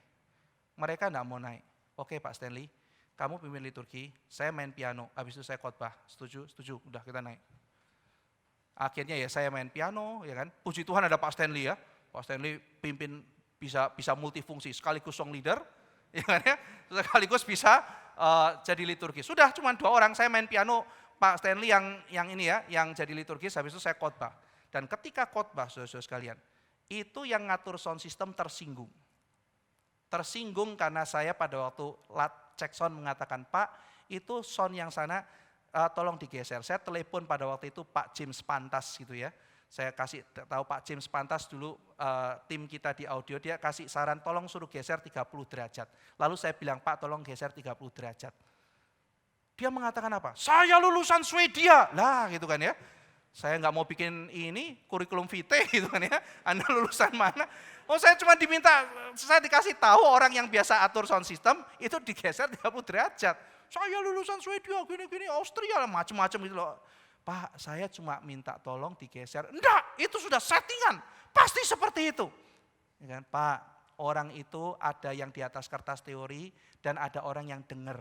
mereka enggak mau naik. Oke Pak Stanley, kamu pimpin liturgi, saya main piano, habis itu saya khotbah. Setuju? Setuju, udah kita naik. Akhirnya ya saya main piano, ya kan. Puji Tuhan ada Pak Stanley ya. Pak Stanley pimpin bisa multifungsi, sekaligus song leader, ya kan ya, sekaligus bisa jadi liturgis. Sudah cuma 2 orang, saya main piano, Pak Stanley yang ini ya, yang jadi liturgis, habis itu saya khotbah. Dan ketika khotbah, saudara-saudara sekalian, itu yang ngatur sound system tersinggung. Tersinggung karena saya pada waktu cek sound mengatakan, Pak, itu sound yang sana tolong digeser. Saya telepon pada waktu itu Pak James Pantas gitu ya. Saya kasih tahu Pak James Pantas dulu, tim kita di audio, dia kasih saran tolong suruh geser 30 derajat. Lalu saya bilang, Pak tolong geser 30 derajat. Dia mengatakan apa? Saya lulusan Swedia. Lah gitu kan ya. Saya nggak mau bikin ini kurikulum vitae gitu kan ya. Anda lulusan mana? Oh saya cuma diminta, saya dikasih tahu orang yang biasa atur sound system itu digeser 30 derajat. Saya lulusan Swedia, gini-gini, Austria, macam-macam gitu loh. Pak, saya cuma minta tolong digeser. Enggak, itu sudah settingan. Pasti seperti itu. Ya kan, Pak, orang itu ada yang di atas kertas teori dan ada orang yang dengar.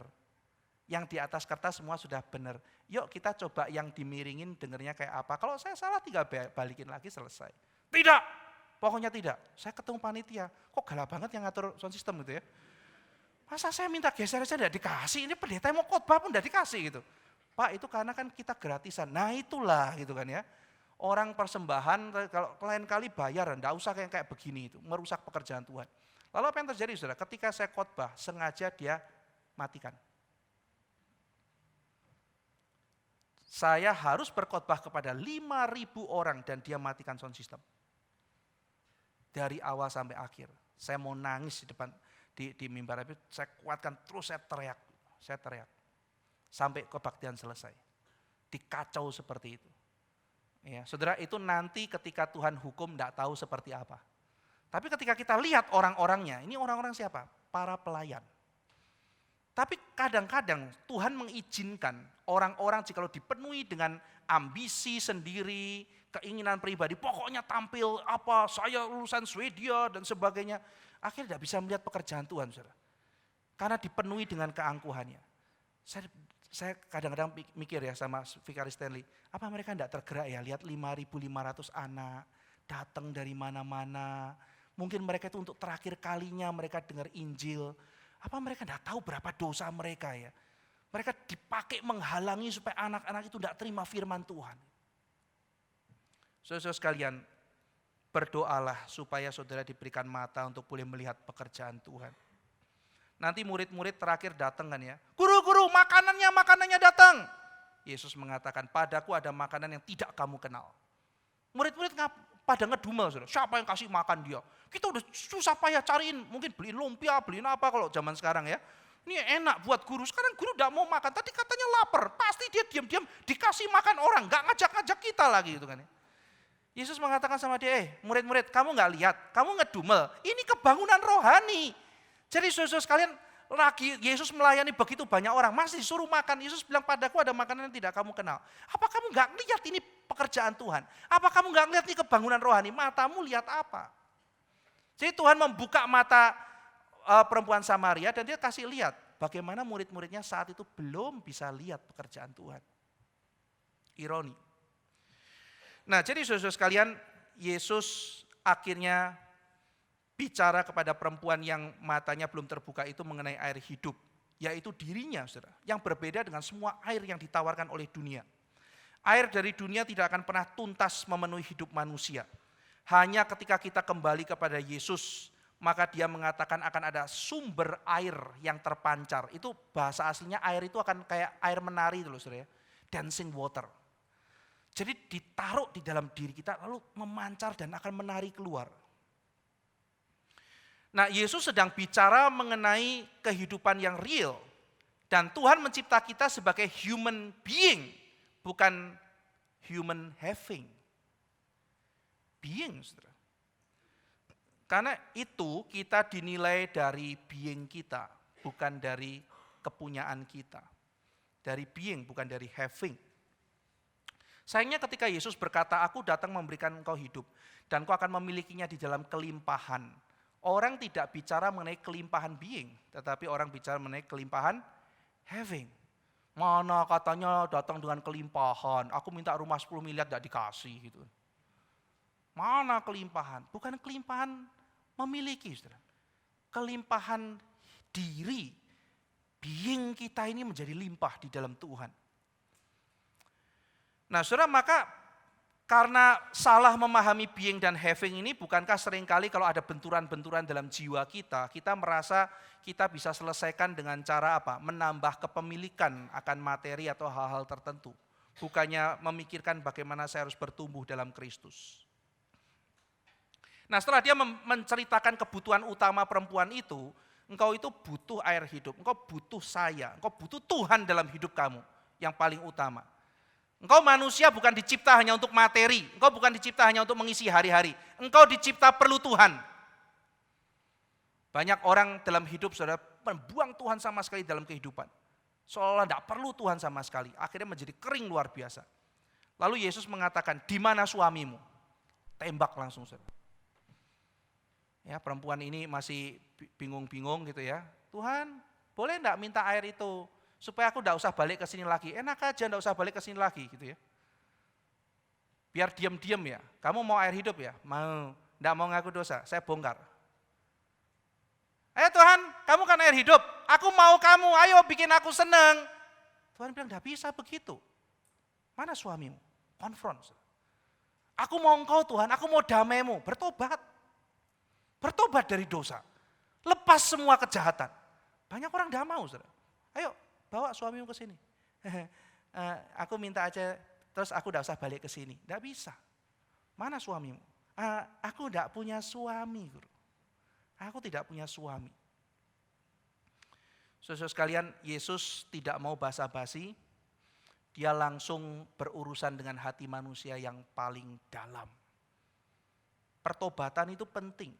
Yang di atas kertas semua sudah benar. Yuk kita coba yang dimiringin dengernya kayak apa. Kalau saya salah tinggal balikin lagi selesai. Tidak, pokoknya tidak. Saya ketemu panitia, kok galak banget yang ngatur sound system gitu ya. Masa saya minta geser aja tidak dikasih, ini pendeta yang mau khotbah pun tidak dikasih gitu. Pak itu karena kan kita gratisan, nah itulah gitu kan ya. Orang persembahan kalau lain kali bayar, enggak usah kayak begini itu, merusak pekerjaan Tuhan. Lalu apa yang terjadi saudara? Ketika saya khotbah, sengaja dia matikan. Saya harus berkhotbah kepada 5.000 orang dan dia matikan sound system. Dari awal sampai akhir. Saya mau nangis di depan di mimbar, tapi saya kuatkan terus, saya teriak. Sampai kebaktian selesai. Dikacau seperti itu. Ya, saudara, itu nanti ketika Tuhan hukum tidak tahu seperti apa. Tapi ketika kita lihat orang-orangnya, ini orang-orang siapa? Para pelayan. Tapi kadang-kadang Tuhan mengizinkan orang-orang jikalau dipenuhi dengan ambisi sendiri, keinginan pribadi, pokoknya tampil apa, saya lulusan Swedia dan sebagainya. Akhirnya tidak bisa melihat pekerjaan Tuhan, saudara. Karena dipenuhi dengan keangkuhannya. Saya kadang-kadang mikir ya sama Vikari Stanley, apa mereka tidak tergerak ya lihat 5.500 anak datang dari mana-mana. Mungkin mereka itu untuk terakhir kalinya mereka dengar Injil. Apa mereka tidak tahu berapa dosa mereka ya? Mereka dipakai menghalangi supaya anak-anak itu tidak terima firman Tuhan. Saudara sekalian, berdoalah supaya saudara diberikan mata untuk boleh melihat pekerjaan Tuhan. Nanti murid-murid terakhir datang kan ya. Guru, makanannya datang. Yesus mengatakan, padaku ada makanan yang tidak kamu kenal. Murid-murid pada ngedumel, saudara. Siapa yang kasih makan dia? Kita udah susah payah cariin, mungkin beliin lumpia, beliin apa kalau zaman sekarang ya. Ini enak buat guru, sekarang guru tidak mau makan, tadi katanya lapar. Pasti dia diam-diam dikasih makan orang, gak ngajak-ngajak kita lagi gitu kan ya. Yesus mengatakan sama dia, murid-murid kamu gak lihat, kamu ngedumel, ini kebangunan rohani. Jadi saudara sekalian, lagi Yesus melayani begitu banyak orang, masih disuruh makan. Yesus bilang padaku ada makanan yang tidak kamu kenal. Apa kamu gak lihat ini pekerjaan Tuhan? Apa kamu gak lihat ini kebangunan rohani? Matamu lihat apa? Jadi Tuhan membuka mata perempuan Samaria dan dia kasih lihat bagaimana murid-muridnya saat itu belum bisa lihat pekerjaan Tuhan. Ironi. Nah jadi saudara sekalian, Yesus akhirnya bicara kepada perempuan yang matanya belum terbuka itu mengenai air hidup. Yaitu dirinya, saudara, yang berbeda dengan semua air yang ditawarkan oleh dunia. Air dari dunia tidak akan pernah tuntas memenuhi hidup manusia. Hanya ketika kita kembali kepada Yesus, maka dia mengatakan akan ada sumber air yang terpancar. Itu bahasa aslinya air itu akan kayak air menari dulu, saudara ya. Dancing water. Jadi ditaruh di dalam diri kita lalu memancar dan akan menari keluar. Nah, Yesus sedang bicara mengenai kehidupan yang real. Dan Tuhan mencipta kita sebagai human being, bukan human having. Being, saudara. Karena itu kita dinilai dari being kita, bukan dari kepunyaan kita. Dari being, bukan dari having. Sayangnya ketika Yesus berkata, aku datang memberikan engkau hidup, dan kau akan memilikinya di dalam kelimpahan. Orang tidak bicara mengenai kelimpahan being, tetapi orang bicara mengenai kelimpahan having. Mana katanya datang dengan kelimpahan, aku minta rumah 10 miliar tidak dikasih gitu. Mana kelimpahan? Bukan kelimpahan Memiliki, saudara. Kelimpahan diri, being kita ini menjadi limpah di dalam Tuhan. Nah saudara, maka karena salah memahami being dan having ini, bukankah seringkali kalau ada benturan-benturan dalam jiwa kita, kita merasa kita bisa selesaikan dengan cara apa? Menambah kepemilikan akan materi atau hal-hal tertentu. Bukannya memikirkan bagaimana saya harus bertumbuh dalam Kristus. Nah setelah dia menceritakan kebutuhan utama perempuan itu, engkau itu butuh air hidup, engkau butuh saya, engkau butuh Tuhan dalam hidup kamu yang paling utama. Engkau manusia bukan dicipta hanya untuk materi, engkau bukan dicipta hanya untuk mengisi hari-hari, engkau dicipta perlu Tuhan. Banyak orang dalam hidup saudara membuang Tuhan sama sekali dalam kehidupan. Seolah tidak perlu Tuhan sama sekali, akhirnya menjadi kering luar biasa. Lalu Yesus mengatakan, di mana suamimu? Tembak langsung saudara. Ya, perempuan ini masih bingung-bingung gitu ya. Tuhan, boleh enggak minta air itu supaya aku enggak usah balik ke sini lagi. Enak aja enggak usah balik ke sini lagi gitu ya. Biar diam-diam ya. Kamu mau air hidup ya? Mau. Enggak mau ngaku dosa, saya bongkar. Ayo Tuhan, kamu kan air hidup. Aku mau kamu, ayo bikin aku senang. Tuhan bilang enggak bisa begitu. Mana suamimu? Konfront. Aku mau engkau Tuhan, aku mau damaimu. Bertobat. Bertobat dari dosa. Lepas semua kejahatan. Banyak orang tidak mau, saudara. Ayo, bawa suamimu ke sini. Aku minta aja, terus aku tidak usah balik ke sini. Tidak bisa. Mana suamimu? Aku tidak punya suami, Guru. Aku tidak punya suami. Saudara sekalian, Yesus tidak mau basa-basi. Dia langsung berurusan dengan hati manusia yang paling dalam. Pertobatan itu penting.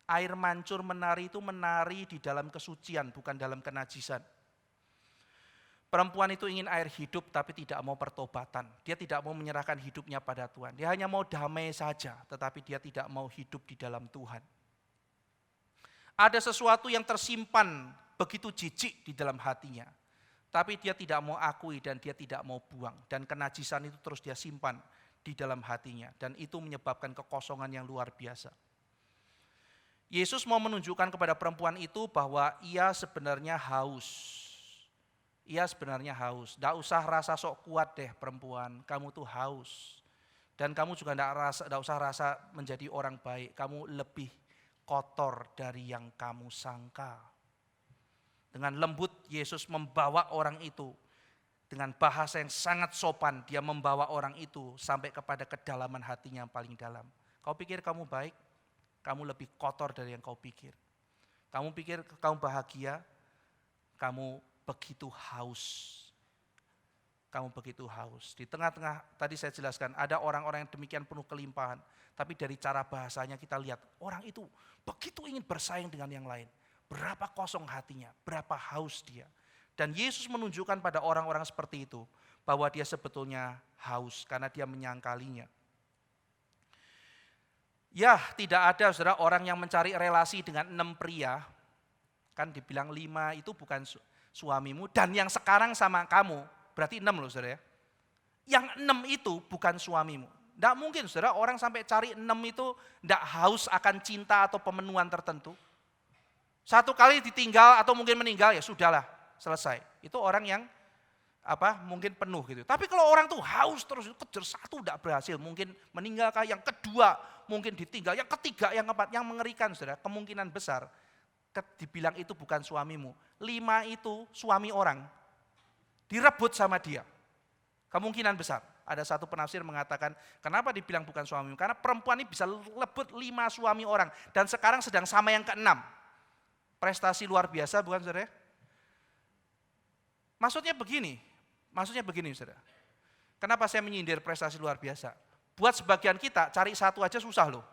Air mancur menari itu menari di dalam kesucian, bukan dalam kenajisan. Perempuan itu ingin air hidup tapi tidak mau pertobatan. Dia tidak mau menyerahkan hidupnya pada Tuhan. Dia hanya mau damai saja, tetapi dia tidak mau hidup di dalam Tuhan. Ada sesuatu yang tersimpan begitu jijik di dalam hatinya. Tapi dia tidak mau akui dan dia tidak mau buang. Dan kenajisan itu terus dia simpan di dalam hatinya. Dan itu menyebabkan kekosongan yang luar biasa. Yesus mau menunjukkan kepada perempuan itu bahwa ia sebenarnya haus. Ia sebenarnya haus. Tidak usah rasa sok kuat deh perempuan, kamu tuh haus. Dan kamu juga tidak usah rasa menjadi orang baik, kamu lebih kotor dari yang kamu sangka. Dengan lembut Yesus membawa orang itu. Dengan bahasa yang sangat sopan, dia membawa orang itu sampai kepada kedalaman hatinya yang paling dalam. Kau pikir kamu baik? Kamu lebih kotor dari yang kau pikir. Kamu pikir kamu bahagia, kamu begitu haus. Kamu begitu haus. Di tengah-tengah tadi saya jelaskan, ada orang-orang yang demikian penuh kelimpahan. Tapi dari cara bahasanya kita lihat, orang itu begitu ingin bersaing dengan yang lain. Berapa kosong hatinya, berapa haus dia. Dan Yesus menunjukkan pada orang-orang seperti itu, bahwa dia sebetulnya haus karena dia menyangkalinya. Ya, tidak ada saudara orang yang mencari relasi dengan 6 pria. Kan dibilang 5 itu bukan suamimu. Dan yang sekarang sama kamu, berarti 6 loh saudara ya. Yang 6 itu bukan suamimu. Tidak mungkin saudara orang sampai cari 6 itu tidak haus akan cinta atau pemenuhan tertentu. Satu kali ditinggal atau mungkin meninggal ya sudahlah, selesai. Itu orang yang mungkin penuh gitu. Tapi kalau orang tuh haus terus kejar satu tidak berhasil, mungkin meninggalkah, yang kedua mungkin ditinggal, yang ketiga, yang keempat, yang mengerikan saudara, kemungkinan besar dibilang itu bukan suamimu. 5 itu suami orang, direbut sama dia. Kemungkinan besar. Ada satu penafsir mengatakan, kenapa dibilang bukan suamimu? Karena perempuan ini bisa lebut 5 suami orang, dan sekarang sedang sama yang ke-6. Prestasi luar biasa bukan saudara? Maksudnya begini saudara. Kenapa saya menyindir prestasi luar biasa? Buat sebagian kita cari satu aja susah loh.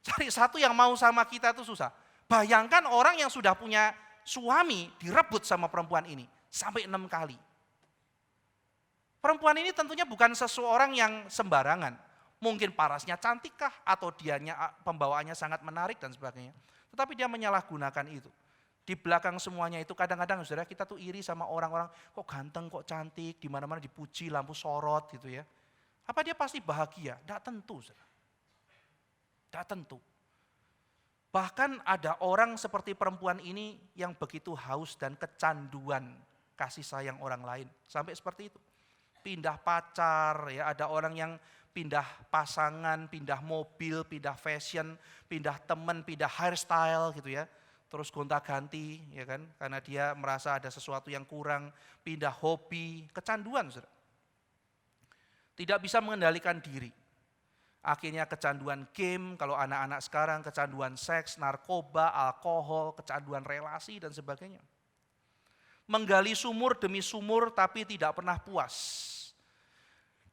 Cari satu yang mau sama kita itu susah. Bayangkan orang yang sudah punya suami direbut sama perempuan ini sampai 6 kali. Perempuan ini tentunya bukan seseorang yang sembarangan. Mungkin parasnya cantikkah atau pembawaannya sangat menarik dan sebagainya. Tetapi dia menyalahgunakan itu. Di belakang semuanya itu kadang-kadang saudara kita tuh iri sama orang-orang kok ganteng, kok cantik, di mana-mana dipuji, lampu sorot gitu ya. Apa dia pasti bahagia? Tidak tentu saudara. Tidak tentu. Bahkan ada orang seperti perempuan ini yang begitu haus dan kecanduan kasih sayang orang lain. Sampai seperti itu. Pindah pacar, ya ada orang yang pindah pasangan, pindah mobil, pindah fashion, pindah teman, pindah hairstyle gitu ya. Terus gonta-ganti ya kan, karena dia merasa ada sesuatu yang kurang, pindah hobi, kecanduan. Saudara. Tidak bisa mengendalikan diri. Akhirnya kecanduan game, kalau anak-anak sekarang kecanduan seks, narkoba, alkohol, kecanduan relasi dan sebagainya. Menggali sumur demi sumur tapi tidak pernah puas.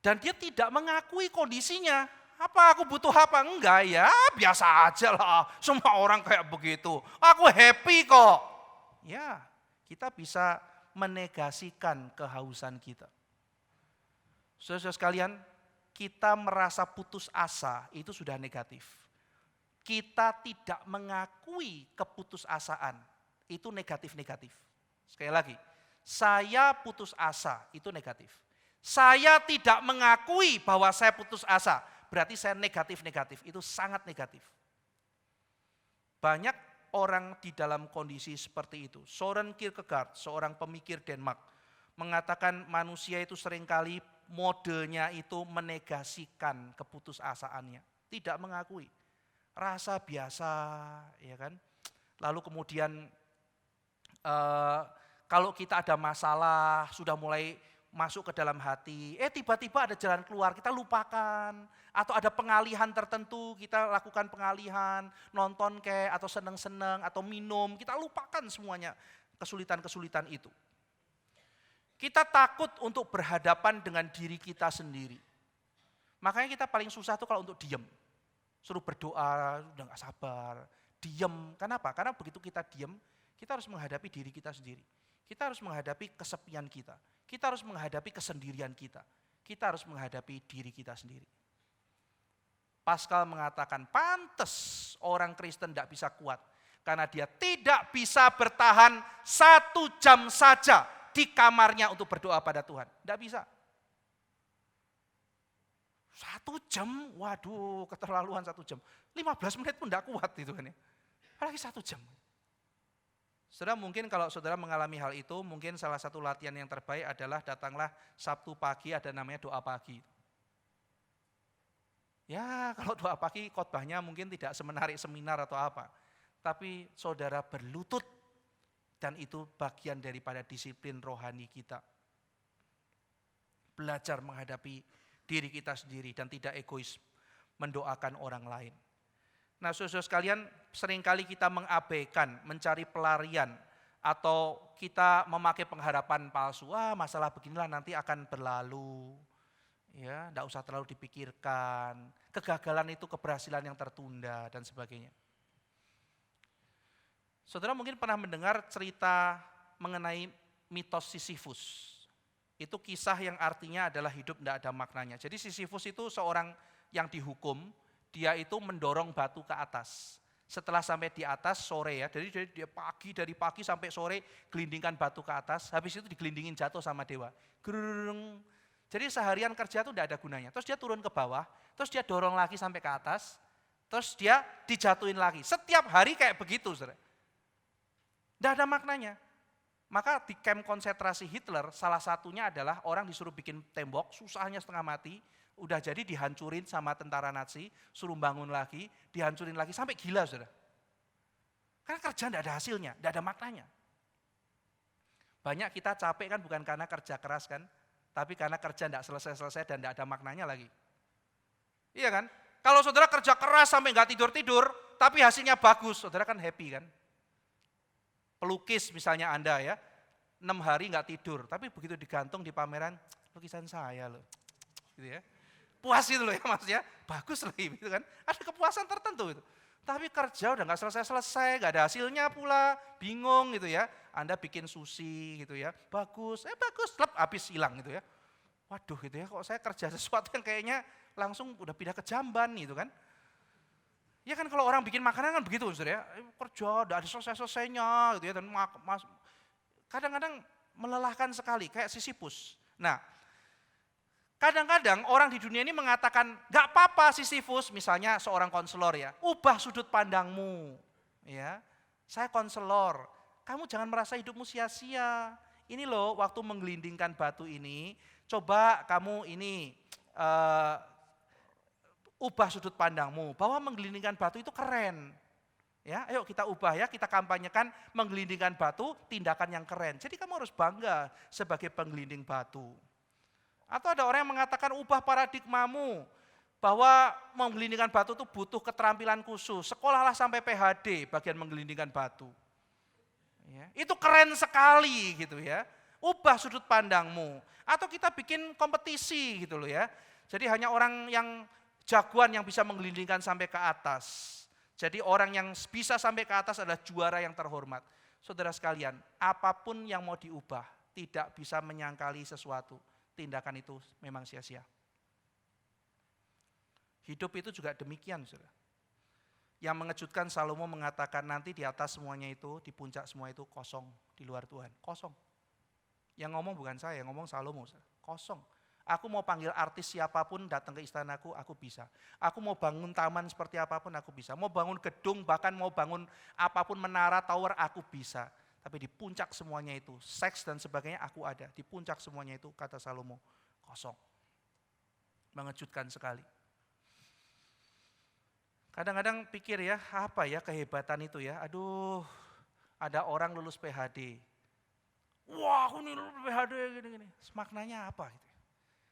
Dan dia tidak mengakui kondisinya. Apa aku butuh apa? Enggak ya, biasa aja lah. Semua orang kayak begitu. Aku happy kok. Ya, kita bisa menegasikan kehausan kita. Saudara-saudara sekalian, kita merasa putus asa itu sudah negatif. Kita tidak mengakui keputusasaan itu negatif-negatif. Sekali lagi, saya putus asa itu negatif. Saya tidak mengakui bahwa saya putus asa, berarti saya negatif-negatif, itu sangat negatif. Banyak orang di dalam kondisi seperti itu. Søren Kierkegaard, seorang pemikir Denmark, mengatakan manusia itu seringkali modenya itu menegasikan keputusasaannya, tidak mengakui. Rasa biasa, ya kan? Lalu kemudian kalau kita ada masalah, sudah mulai masuk ke dalam hati, tiba-tiba ada jalan keluar, kita lupakan. Atau ada pengalihan tertentu, kita lakukan pengalihan, nonton atau seneng-seneng, atau minum, kita lupakan semuanya kesulitan-kesulitan itu. Kita takut untuk berhadapan dengan diri kita sendiri. Makanya kita paling susah tuh kalau untuk diem. Suruh berdoa, udah gak sabar, diem. Kenapa? Karena begitu kita diem, kita harus menghadapi diri kita sendiri. Kita harus menghadapi kesepian kita. Kita harus menghadapi kesendirian kita. Kita harus menghadapi diri kita sendiri. Pascal mengatakan, pantes orang Kristen tidak bisa kuat. Karena dia tidak bisa bertahan 1 jam saja di kamarnya untuk berdoa pada Tuhan. Tidak bisa. 1 jam, waduh keterlaluan 1 jam. 15 menit pun tidak kuat itu kan ya. Apalagi 1 jam. Saudara mungkin kalau saudara mengalami hal itu, mungkin salah satu latihan yang terbaik adalah datanglah Sabtu pagi ada namanya doa pagi. Ya kalau doa pagi khotbahnya mungkin tidak semenarik seminar atau apa. Tapi saudara berlutut dan itu bagian daripada disiplin rohani kita. Belajar menghadapi diri kita sendiri dan tidak egois mendoakan orang lain. Nah saudara sekalian, seringkali kita mengabaikan, mencari pelarian, atau kita memakai pengharapan palsu. Masalah beginilah nanti akan berlalu. Ya, tidak usah terlalu dipikirkan. Kegagalan itu keberhasilan yang tertunda dan sebagainya. Saudara mungkin pernah mendengar cerita mengenai mitos Sisyphus. Itu kisah yang artinya adalah hidup tidak ada maknanya. Jadi Sisyphus itu seorang yang dihukum, dia itu mendorong batu ke atas. Setelah sampai di atas sore ya, jadi dia dari pagi sampai sore gelindingkan batu ke atas, habis itu digelindingin jatuh sama dewa. Gereng. Jadi seharian kerja itu tidak ada gunanya. Terus dia turun ke bawah, terus dia dorong lagi sampai ke atas, terus dia dijatuhin lagi. Setiap hari kayak begitu, saudara. Tidak ada maknanya. Maka di kamp konsentrasi Hitler, salah satunya adalah orang disuruh bikin tembok, susahnya setengah mati, udah jadi dihancurin sama tentara Nazi, suruh bangun lagi, dihancurin lagi, sampai gila, saudara. Karena kerja tidak ada hasilnya, tidak ada maknanya. Banyak kita capek kan bukan karena kerja keras kan, tapi karena kerja tidak selesai-selesai dan tidak ada maknanya lagi. Iya kan? Kalau saudara kerja keras sampai nggak tidur-tidur, tapi hasilnya bagus, saudara kan happy kan? Pelukis misalnya Anda ya, 6 hari nggak tidur, tapi begitu digantung di pameran, lukisan saya loh, gitu ya. Puas itu loh ya maksudnya, bagus loh gitu kan. Ada kepuasan tertentu itu. Tapi kerja udah nggak selesai-selesai, nggak ada hasilnya pula, bingung gitu ya. Anda bikin sushi gitu ya, bagus, lep, habis hilang gitu ya. Waduh gitu ya, kok saya kerja sesuatu yang kayaknya langsung udah pindah ke jamban gitu kan. Ya kan kalau orang bikin makanan kan begitu saudara ya, kerja udah ada selesai-selesainya gitu ya. Dan kadang-kadang melelahkan sekali, kayak Sisyphus. Nah, Kadang-kadang orang di dunia ini mengatakan, gak apa-apa Sisyphus, misalnya seorang konselor ya, ubah sudut pandangmu. Ya, saya konselor, kamu jangan merasa hidupmu sia-sia. Ini loh waktu menggelindingkan batu ini, coba kamu ini ubah sudut pandangmu, bahwa menggelindingkan batu itu keren. Ya, ayo kita ubah ya, kita kampanyekan menggelindingkan batu, tindakan yang keren. Jadi kamu harus bangga sebagai penggelinding batu. Atau ada orang yang mengatakan ubah paradigmamu, bahwa menggelindingkan batu itu butuh keterampilan khusus. Sekolahlah sampai PhD bagian menggelindingkan batu. Ya, itu keren sekali gitu ya. Ubah sudut pandangmu. Atau kita bikin kompetisi gitu loh ya. Jadi hanya orang yang jagoan yang bisa menggelindingkan sampai ke atas. Jadi orang yang bisa sampai ke atas adalah juara yang terhormat. Saudara sekalian, apapun yang mau diubah tidak bisa menyangkali sesuatu. Tindakan itu memang sia-sia. Hidup itu juga demikian, saudara. Yang mengejutkan Salomo mengatakan nanti di atas semuanya itu, di puncak semua itu kosong di luar Tuhan. Kosong. Yang ngomong bukan saya, yang ngomong Salomo. Saudara. Kosong. Aku mau panggil artis siapapun datang ke istanaku, aku bisa. Aku mau bangun taman seperti apapun, aku bisa. Mau bangun gedung, bahkan mau bangun apapun menara, tower, aku bisa. Tapi di puncak semuanya itu, seks dan sebagainya aku ada. Di puncak semuanya itu, kata Salomo, kosong. Mengejutkan sekali. Kadang-kadang pikir ya, apa ya kehebatan itu ya. Aduh, ada orang lulus PhD. Wah, aku nih lulus PhD gini-gini. Maknanya apa gitu.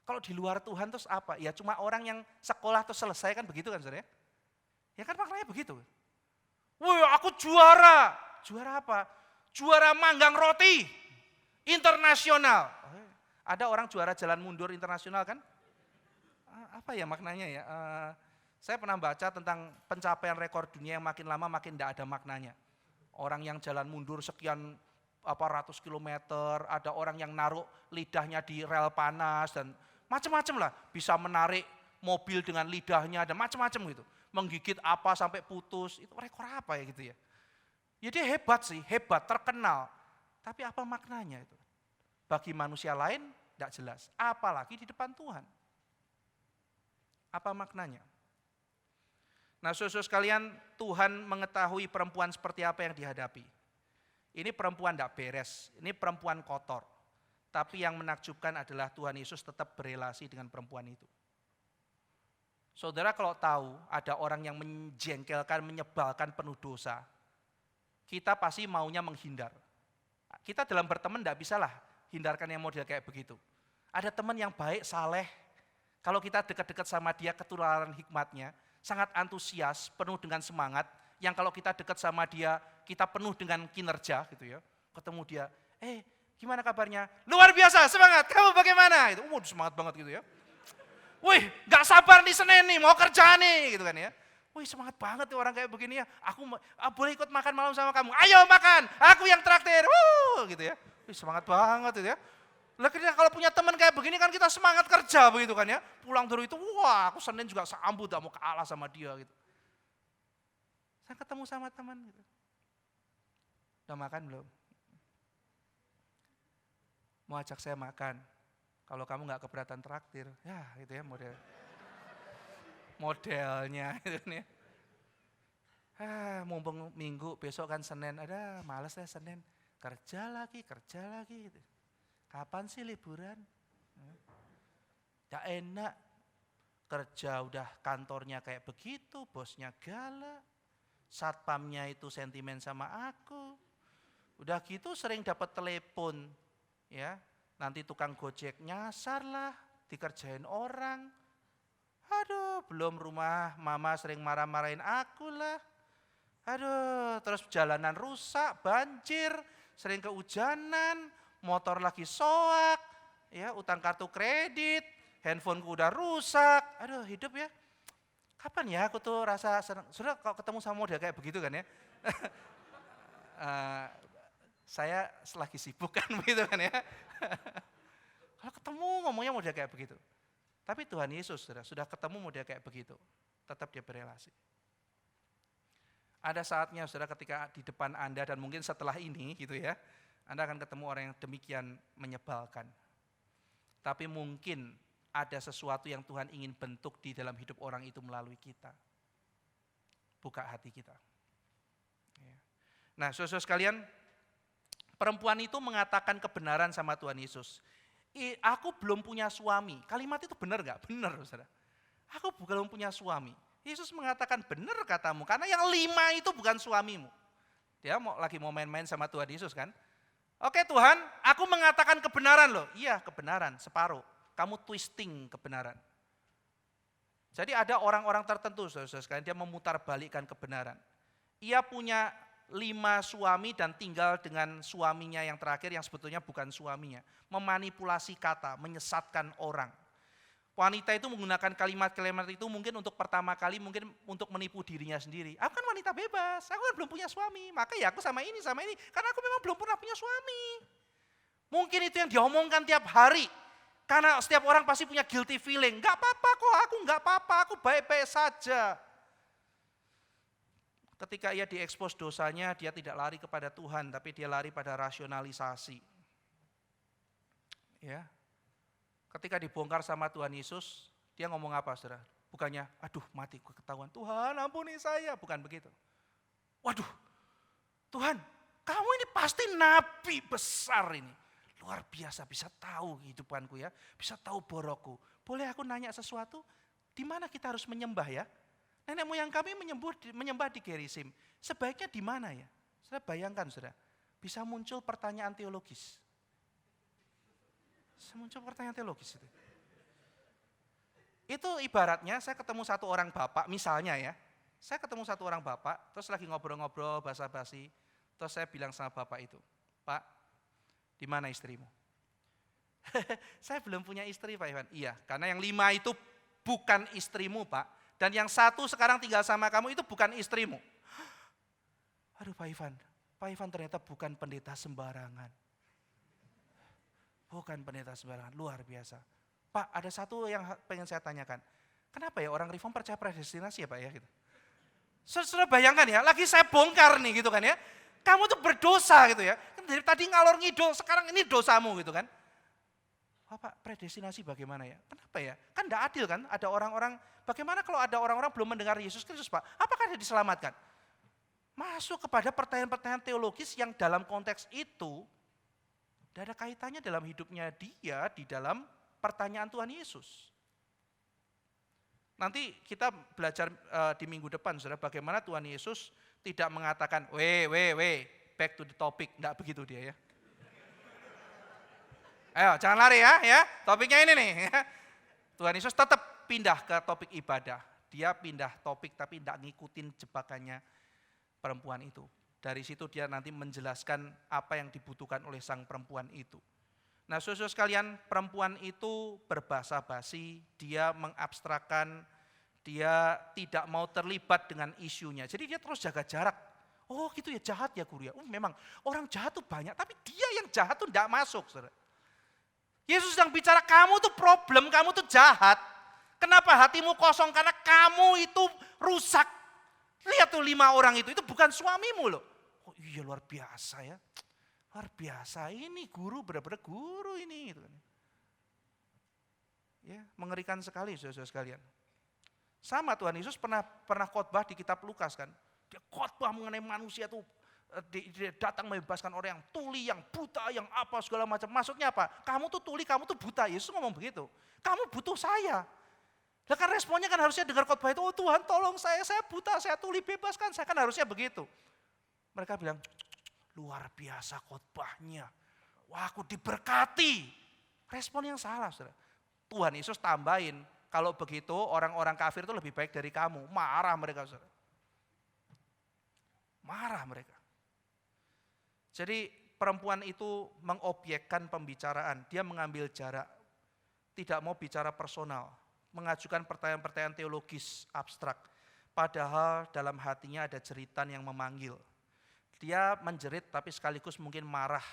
Kalau di luar Tuhan terus apa? Ya cuma orang yang sekolah terus selesai kan begitu kan saudara? Ya kan maknanya begitu. Wah, aku juara. Juara apa? Juara manggang roti internasional. Ada orang juara jalan mundur internasional kan? Apa ya maknanya ya? Saya pernah baca tentang pencapaian rekor dunia yang makin lama makin tidak ada maknanya. Orang yang jalan mundur sekian ratus kilometer, ada orang yang naruh lidahnya di rel panas dan macam-macam lah. Bisa menarik mobil dengan lidahnya dan macam-macam gitu. Menggigit apa sampai putus, itu rekor apa ya gitu ya. Ya dia hebat sih, hebat, terkenal. Tapi apa maknanya itu? Bagi manusia lain tidak jelas, apalagi di depan Tuhan. Apa maknanya? Nah saudara sekalian, Tuhan mengetahui perempuan seperti apa yang dihadapi. Ini perempuan tidak beres, ini perempuan kotor. Tapi yang menakjubkan adalah Tuhan Yesus tetap berelasi dengan perempuan itu. Saudara kalau tahu ada orang yang menjengkelkan, menyebalkan, penuh dosa, kita pasti maunya menghindar. Kita dalam berteman tidak bisalah hindarkan yang model kayak begitu. Ada teman yang baik, saleh, kalau kita dekat-dekat sama dia ketularan hikmatnya, sangat antusias, penuh dengan semangat, yang kalau kita dekat sama dia, kita penuh dengan kinerja gitu ya. Ketemu dia, gimana kabarnya? Luar biasa, semangat, kamu bagaimana? Itu semangat banget gitu ya. Wih, gak sabar nih Senin nih, mau kerja nih gitu kan ya. Wih semangat banget tuh orang kayak begini ya, aku boleh ikut makan malam sama kamu, ayo makan, aku yang traktir, gitu ya. Wih semangat banget gitu ya. Lah kalau punya teman kayak begini kan kita semangat kerja begitu kan ya. Pulang dari itu, wah aku Senin juga sambut, gak mau kalah sama dia gitu. Saya ketemu sama teman gitu. Udah makan belum? Mau ajak saya makan. Kalau kamu gak keberatan traktir, ya gitu ya modelnya gitu nih. Mumpung minggu, besok kan Senin, ada males ya Senin. Kerja lagi gitu. Kapan sih liburan? Ya enak, kerja udah kantornya kayak begitu, bosnya galak, satpamnya itu sentimen sama aku. Udah gitu sering dapat telepon, ya nanti tukang gojek nyasar lah, dikerjain orang. Aduh, belum rumah mama sering marah-marahin aku lah. Aduh, terus jalanan rusak, banjir, sering kehujanan, motor lagi soak, ya utang kartu kredit, handphoneku udah rusak. Aduh, hidup ya. Kapan ya aku tuh rasa senang. Sudah kalau ketemu sama model kayak begitu kan ya. Saya lagi sibuk kan begitu kan ya. Kalau ketemu ngomongnya model kayak begitu. Tapi Tuhan Yesus sudah ketemu model kayak begitu. Tetap dia berelasi. Ada saatnya saudara ketika di depan Anda dan mungkin setelah ini gitu ya. Anda akan ketemu orang yang demikian menyebalkan. Tapi mungkin ada sesuatu yang Tuhan ingin bentuk di dalam hidup orang itu melalui kita. Buka hati kita. Nah, saudara sekalian, perempuan itu mengatakan kebenaran sama Tuhan Yesus. Aku belum punya suami. Kalimat itu benar gak? Benar, saudara. Aku belum punya suami. Yesus mengatakan benar katamu, karena yang 5 itu bukan suamimu. Dia lagi mau main-main sama Tuhan Yesus kan. Oke Tuhan, aku mengatakan kebenaran loh. Iya kebenaran, separuh. Kamu twisting kebenaran. Jadi ada orang-orang tertentu, saudara sekalian, dia memutarbalikkan kebenaran. Ia punya 5 suami dan tinggal dengan suaminya yang terakhir yang sebetulnya bukan suaminya. Memanipulasi kata, menyesatkan orang. Wanita itu menggunakan kalimat-kalimat itu mungkin untuk pertama kali, mungkin untuk menipu dirinya sendiri. Aku kan wanita bebas, aku kan belum punya suami, maka ya aku sama ini, karena aku memang belum pernah punya suami. Mungkin itu yang diomongkan tiap hari, karena setiap orang pasti punya guilty feeling. Gak apa-apa kok, aku gak apa-apa, aku baik-baik saja. Ketika ia diekspos dosanya, dia tidak lari kepada Tuhan, tapi dia lari pada rasionalisasi. Ya. Ketika dibongkar sama Tuhan Yesus, dia ngomong apa, saudara? Bukannya, aduh mati gue ketahuan, Tuhan ampuni saya. Bukan begitu. Waduh, Tuhan, kamu ini pasti nabi besar ini. Luar biasa, bisa tahu kehidupanku ya, bisa tahu borokku. Boleh aku nanya sesuatu? Di mana kita harus menyembah ya? Nenek moyang kami menyembah di Gerisim. Sebaiknya di mana ya? Saudara bayangkan, saudara, bisa muncul pertanyaan teologis. Muncul pertanyaan teologis itu. Itu ibaratnya saya ketemu satu orang bapak, misalnya ya. Saya ketemu satu orang bapak, terus lagi ngobrol-ngobrol, basa-basi. Terus saya bilang sama bapak itu, Pak, di mana istrimu? Saya belum punya istri Pak Ivan. Iya, karena yang 5 itu bukan istrimu Pak. Dan yang 1 sekarang tinggal sama kamu itu bukan istrimu. Aduh Pak Ivan ternyata bukan pendeta sembarangan. Bukan pendeta sembarangan, luar biasa. Pak, ada satu yang pengen saya tanyakan. Kenapa ya orang reform percaya predestinasi ya Pak ya? Gitu. Saudara bayangkan ya, lagi saya bongkar nih gitu kan ya. Kamu tuh berdosa gitu ya. Dari tadi ngalor ngidul, sekarang ini dosamu gitu kan. Pak, predestinasi bagaimana ya? Kenapa ya? Kan tidak adil kan, ada orang-orang, bagaimana kalau ada orang-orang belum mendengar Yesus Kristus Pak? Apakah dia diselamatkan? Masuk kepada pertanyaan-pertanyaan teologis yang dalam konteks itu, tidak ada kaitannya dalam hidupnya dia di dalam pertanyaan Tuhan Yesus. Nanti kita belajar di minggu depan, saudara, bagaimana Tuhan Yesus tidak mengatakan, back to the topic, enggak begitu dia ya. Ayo, jangan lari ya, topiknya ini nih. Ya. Tuhan Yesus tetap pindah ke topik ibadah. Dia pindah topik tapi tidak ngikutin jebakannya perempuan itu. Dari situ dia nanti menjelaskan apa yang dibutuhkan oleh sang perempuan itu. Nah saudara sekalian, perempuan itu berbahasa basi, dia mengabstrakkan, dia tidak mau terlibat dengan isunya. Jadi dia terus jaga jarak. Oh gitu ya, jahat ya guru ya. Memang orang jahat tuh banyak, tapi dia yang jahat tuh tidak masuk. Saudara. Yesus sedang bicara, kamu tuh problem, kamu tuh jahat. Kenapa hatimu kosong? Karena kamu itu rusak. Lihat tuh 5 orang itu bukan suamimu loh. Oh iya luar biasa ya. Luar biasa, ini guru, benar-benar guru ini. Gitu. Ya, mengerikan sekali saudara sekalian. Sama Tuhan Yesus pernah khotbah di kitab Lukas kan. Dia khotbah mengenai manusia tuh. Dia datang membebaskan orang yang tuli, yang buta, yang apa segala macam. Maksudnya apa? Kamu tuh tuli, kamu tuh buta. Yesus ngomong begitu. Kamu butuh saya. Nah kan responnya kan harusnya dengar khotbah itu, oh Tuhan tolong saya buta, saya tuli, bebaskan. Saya kan harusnya begitu. Mereka bilang, luar biasa khotbahnya. Wah aku diberkati. Respon yang salah saudara. Tuhan Yesus tambahin, kalau begitu orang-orang kafir itu lebih baik dari kamu. Marah mereka saudara. Marah mereka. Jadi perempuan itu mengobjekkan pembicaraan. Dia mengambil jarak. Tidak mau bicara personal. Mengajukan pertanyaan-pertanyaan teologis abstrak. Padahal dalam hatinya ada jeritan yang memanggil. Dia menjerit tapi sekaligus mungkin marah.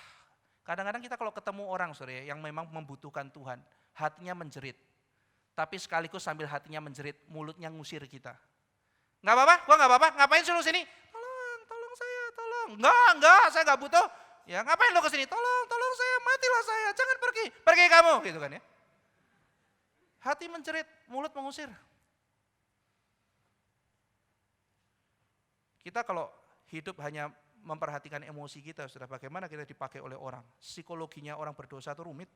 Kadang-kadang kita kalau ketemu orang yang memang membutuhkan Tuhan, hatinya menjerit. Tapi sekaligus sambil hatinya menjerit, mulutnya ngusir kita. Enggak apa-apa, gua enggak apa-apa, ngapain suruh sini? Tolong saya, tolong. Enggak, saya enggak butuh. Ya ngapain lo kesini? Tolong saya, matilah saya, jangan pergi kamu, gitu kan ya. Hati menjerit, mulut mengusir. Kita kalau hidup hanya memperhatikan emosi kita, sudah bagaimana kita dipakai oleh orang. Psikologinya orang berdosa itu rumit.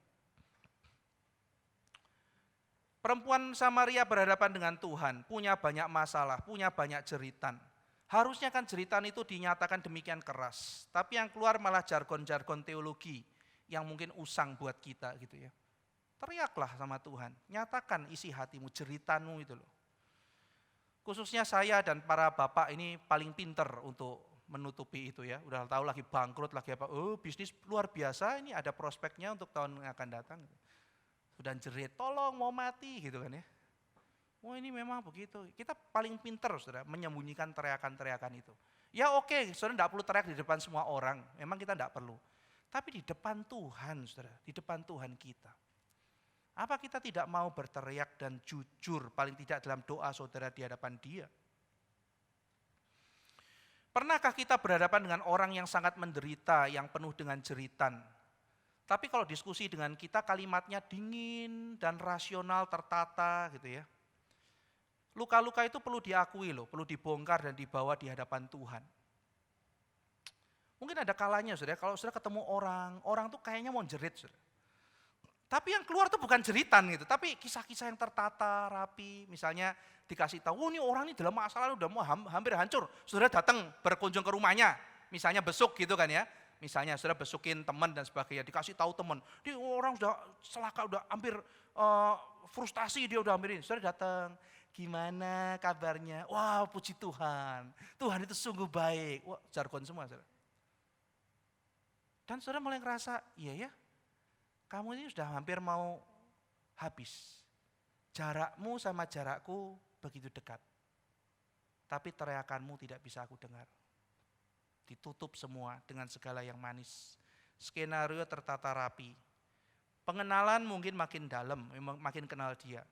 Perempuan Samaria berhadapan dengan Tuhan, punya banyak masalah, punya banyak jeritan. Harusnya kan jeritan itu dinyatakan demikian keras, tapi yang keluar malah jargon-jargon teologi yang mungkin usang buat kita gitu ya. Teriaklah sama Tuhan, nyatakan isi hatimu, jeritanmu itu loh. Khususnya saya dan para bapak ini paling pinter untuk menutupi itu ya. Udah tahu lagi bangkrut, lagi apa, oh bisnis luar biasa, ini ada prospeknya untuk tahun yang akan datang. Sudah jerit, tolong mau mati gitu kan ya. Oh ini memang begitu, kita paling pinter saudara menyembunyikan teriakan-teriakan itu. Ya oke, saudara tidak perlu teriak di depan semua orang, memang kita tidak perlu. Tapi di depan Tuhan saudara, di depan Tuhan kita. Apa kita tidak mau berteriak dan jujur, paling tidak dalam doa saudara di hadapan Dia? Pernahkah kita berhadapan dengan orang yang sangat menderita, yang penuh dengan jeritan? Tapi kalau diskusi dengan kita kalimatnya dingin dan rasional, tertata gitu ya. Luka-luka itu perlu diakui loh, perlu dibongkar dan dibawa di hadapan Tuhan. Mungkin ada kalanya saudara, kalau saudara ketemu orang tuh kayaknya mau jerit saudara. Tapi yang keluar tuh bukan jeritan gitu, tapi kisah-kisah yang tertata, rapi. Misalnya dikasih tahu, oh ini orang ini dalam masalah udah mau hampir hancur. Saudara datang berkunjung ke rumahnya, misalnya besuk gitu kan ya. Misalnya saudara besukin teman dan sebagainya, dikasih tahu teman. Dia orang sudah celaka, udah hampir frustasi, dia udah hampir ini. Saudara datang, gimana kabarnya? Wah puji Tuhan, Tuhan itu sungguh baik. Wah jargon semua saudara. Dan saudara mulai ngerasa, iya ya. Kamu ini sudah hampir mau habis. Jarakmu sama jarakku begitu dekat. Tapi teriakanmu tidak bisa aku dengar. Ditutup semua dengan segala yang manis. Skenario tertata rapi. Pengenalan mungkin makin dalam, memang makin kenal dia.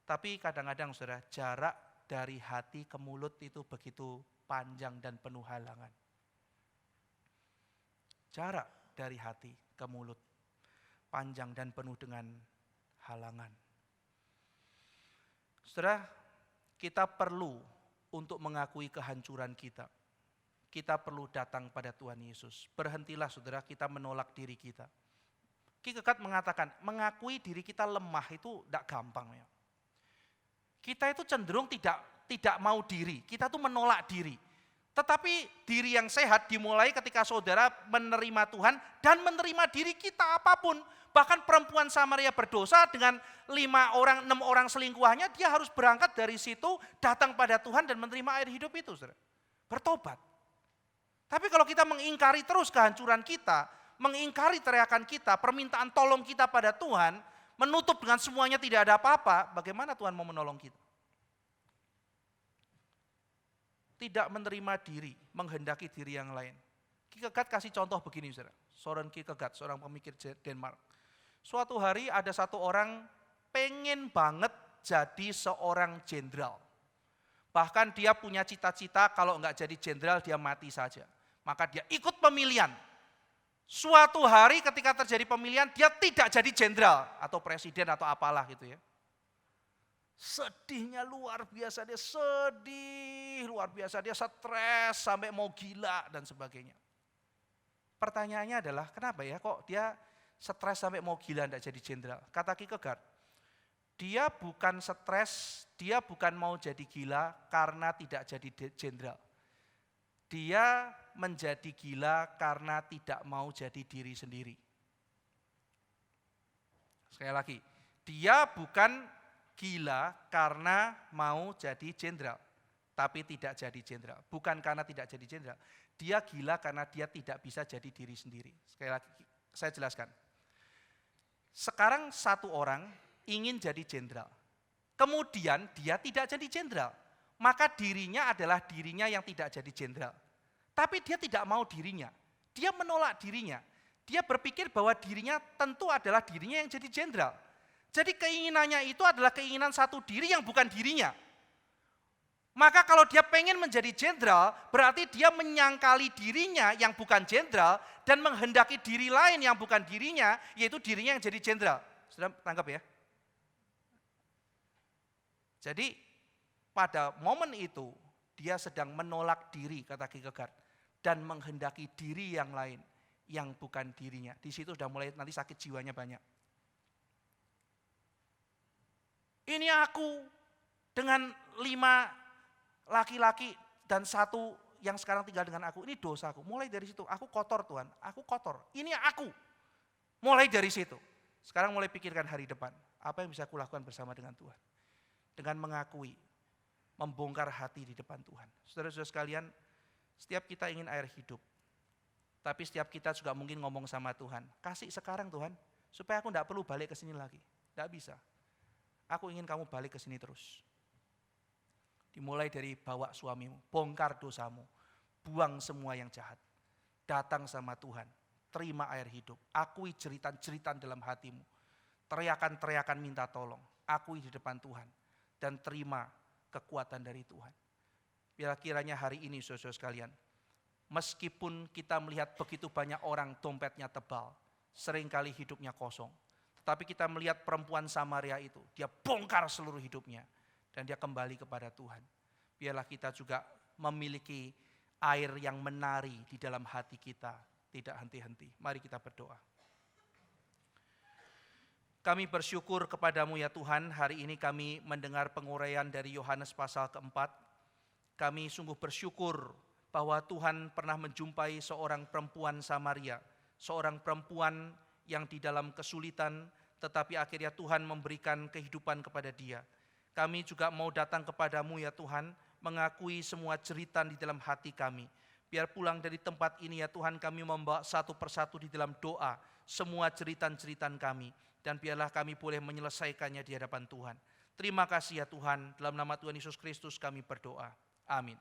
Tapi kadang-kadang saudara, jarak dari hati ke mulut itu begitu panjang dan penuh halangan. Jarak dari hati ke mulut. Panjang dan penuh dengan halangan. Saudara, kita perlu untuk mengakui kehancuran kita. Kita perlu datang pada Tuhan Yesus. Berhentilah saudara, kita menolak diri kita. Kierkegaard mengatakan, mengakui diri kita lemah itu tidak gampang ya. Kita itu cenderung tidak mau diri, kita tuh menolak diri. Tetapi diri yang sehat dimulai ketika saudara menerima Tuhan dan menerima diri kita apapun. Bahkan perempuan Samaria berdosa dengan 6 orang selingkuhannya, dia harus berangkat dari situ, datang pada Tuhan dan menerima air hidup itu. Saudara. Bertobat. Tapi kalau kita mengingkari terus kehancuran kita, mengingkari teriakan kita, permintaan tolong kita pada Tuhan, menutup dengan semuanya tidak ada apa-apa, bagaimana Tuhan mau menolong kita? Tidak menerima diri, menghendaki diri yang lain. Kierkegaard kasih contoh begini, saudara. Søren Kierkegaard, seorang pemikir Denmark. Suatu hari ada satu orang pengen banget jadi seorang jenderal. Bahkan dia punya cita-cita kalau enggak jadi jenderal dia mati saja. Maka dia ikut pemilihan. Suatu hari ketika terjadi pemilihan dia tidak jadi jenderal atau presiden atau apalah gitu ya. Sedihnya luar biasa, dia sedih, luar biasa, dia stres sampai mau gila dan sebagainya. Pertanyaannya adalah kenapa ya kok dia stres sampai mau gila tidak jadi jenderal? Kata Kierkegaard, dia bukan stres, dia bukan mau jadi gila karena tidak jadi jenderal. Dia menjadi gila karena tidak mau jadi diri sendiri. Sekali lagi, dia bukan gila karena mau jadi jenderal, tapi tidak jadi jenderal. Bukan karena tidak jadi jenderal, dia gila karena dia tidak bisa jadi diri sendiri. Sekali lagi, saya jelaskan. Sekarang satu orang ingin jadi jenderal, kemudian dia tidak jadi jenderal, maka dirinya adalah dirinya yang tidak jadi jenderal. Tapi dia tidak mau dirinya, dia menolak dirinya. Dia berpikir bahwa dirinya tentu adalah dirinya yang jadi jenderal. Jadi keinginannya itu adalah keinginan satu diri yang bukan dirinya. Maka kalau dia pengen menjadi jenderal, berarti dia menyangkali dirinya yang bukan jenderal dan menghendaki diri lain yang bukan dirinya, yaitu dirinya yang jadi jenderal. Sudah tangkap ya? Jadi pada momen itu dia sedang menolak diri, kata Kierkegaard, dan menghendaki diri yang lain yang bukan dirinya. Di situ sudah mulai nanti sakit jiwanya banyak. Ini aku dengan 5 laki-laki dan 1 yang sekarang tinggal dengan aku. Ini dosaku. Mulai dari situ, aku kotor Tuhan, aku kotor. Ini aku. Mulai dari situ. Sekarang mulai pikirkan hari depan. Apa yang bisa aku lakukan bersama dengan Tuhan. Dengan mengakui, membongkar hati di depan Tuhan. Saudara-saudara sekalian, setiap kita ingin air hidup. Tapi setiap kita juga mungkin ngomong sama Tuhan, kasih sekarang Tuhan, supaya aku tidak perlu balik ke sini lagi. Tidak bisa. Aku ingin kamu balik ke sini terus. Dimulai dari bawa suamimu, bongkar dosamu, buang semua yang jahat. Datang sama Tuhan, terima air hidup, akui jeritan-jeritan dalam hatimu. Teriakan-teriakan minta tolong, akui di depan Tuhan. Dan terima kekuatan dari Tuhan. Biar kiranya hari ini saudara sekalian, meskipun kita melihat begitu banyak orang dompetnya tebal, seringkali hidupnya kosong. Tetapi kita melihat perempuan Samaria itu, dia bongkar seluruh hidupnya. Dan dia kembali kepada Tuhan. Biarlah kita juga memiliki air yang menari di dalam hati kita, tidak henti-henti. Mari kita berdoa. Kami bersyukur kepadamu ya Tuhan, hari ini kami mendengar penguraian dari Yohanes pasal keempat. Kami sungguh bersyukur bahwa Tuhan pernah menjumpai seorang perempuan Samaria, seorang perempuan yang di dalam kesulitan, tetapi akhirnya Tuhan memberikan kehidupan kepada dia. Kami juga mau datang kepadamu ya Tuhan, mengakui semua jeritan di dalam hati kami. Biar pulang dari tempat ini ya Tuhan, kami membawa satu persatu di dalam doa, semua jeritan-jeritan kami. Dan biarlah kami boleh menyelesaikannya di hadapan Tuhan. Terima kasih ya Tuhan, dalam nama Tuhan Yesus Kristus kami berdoa. Amin.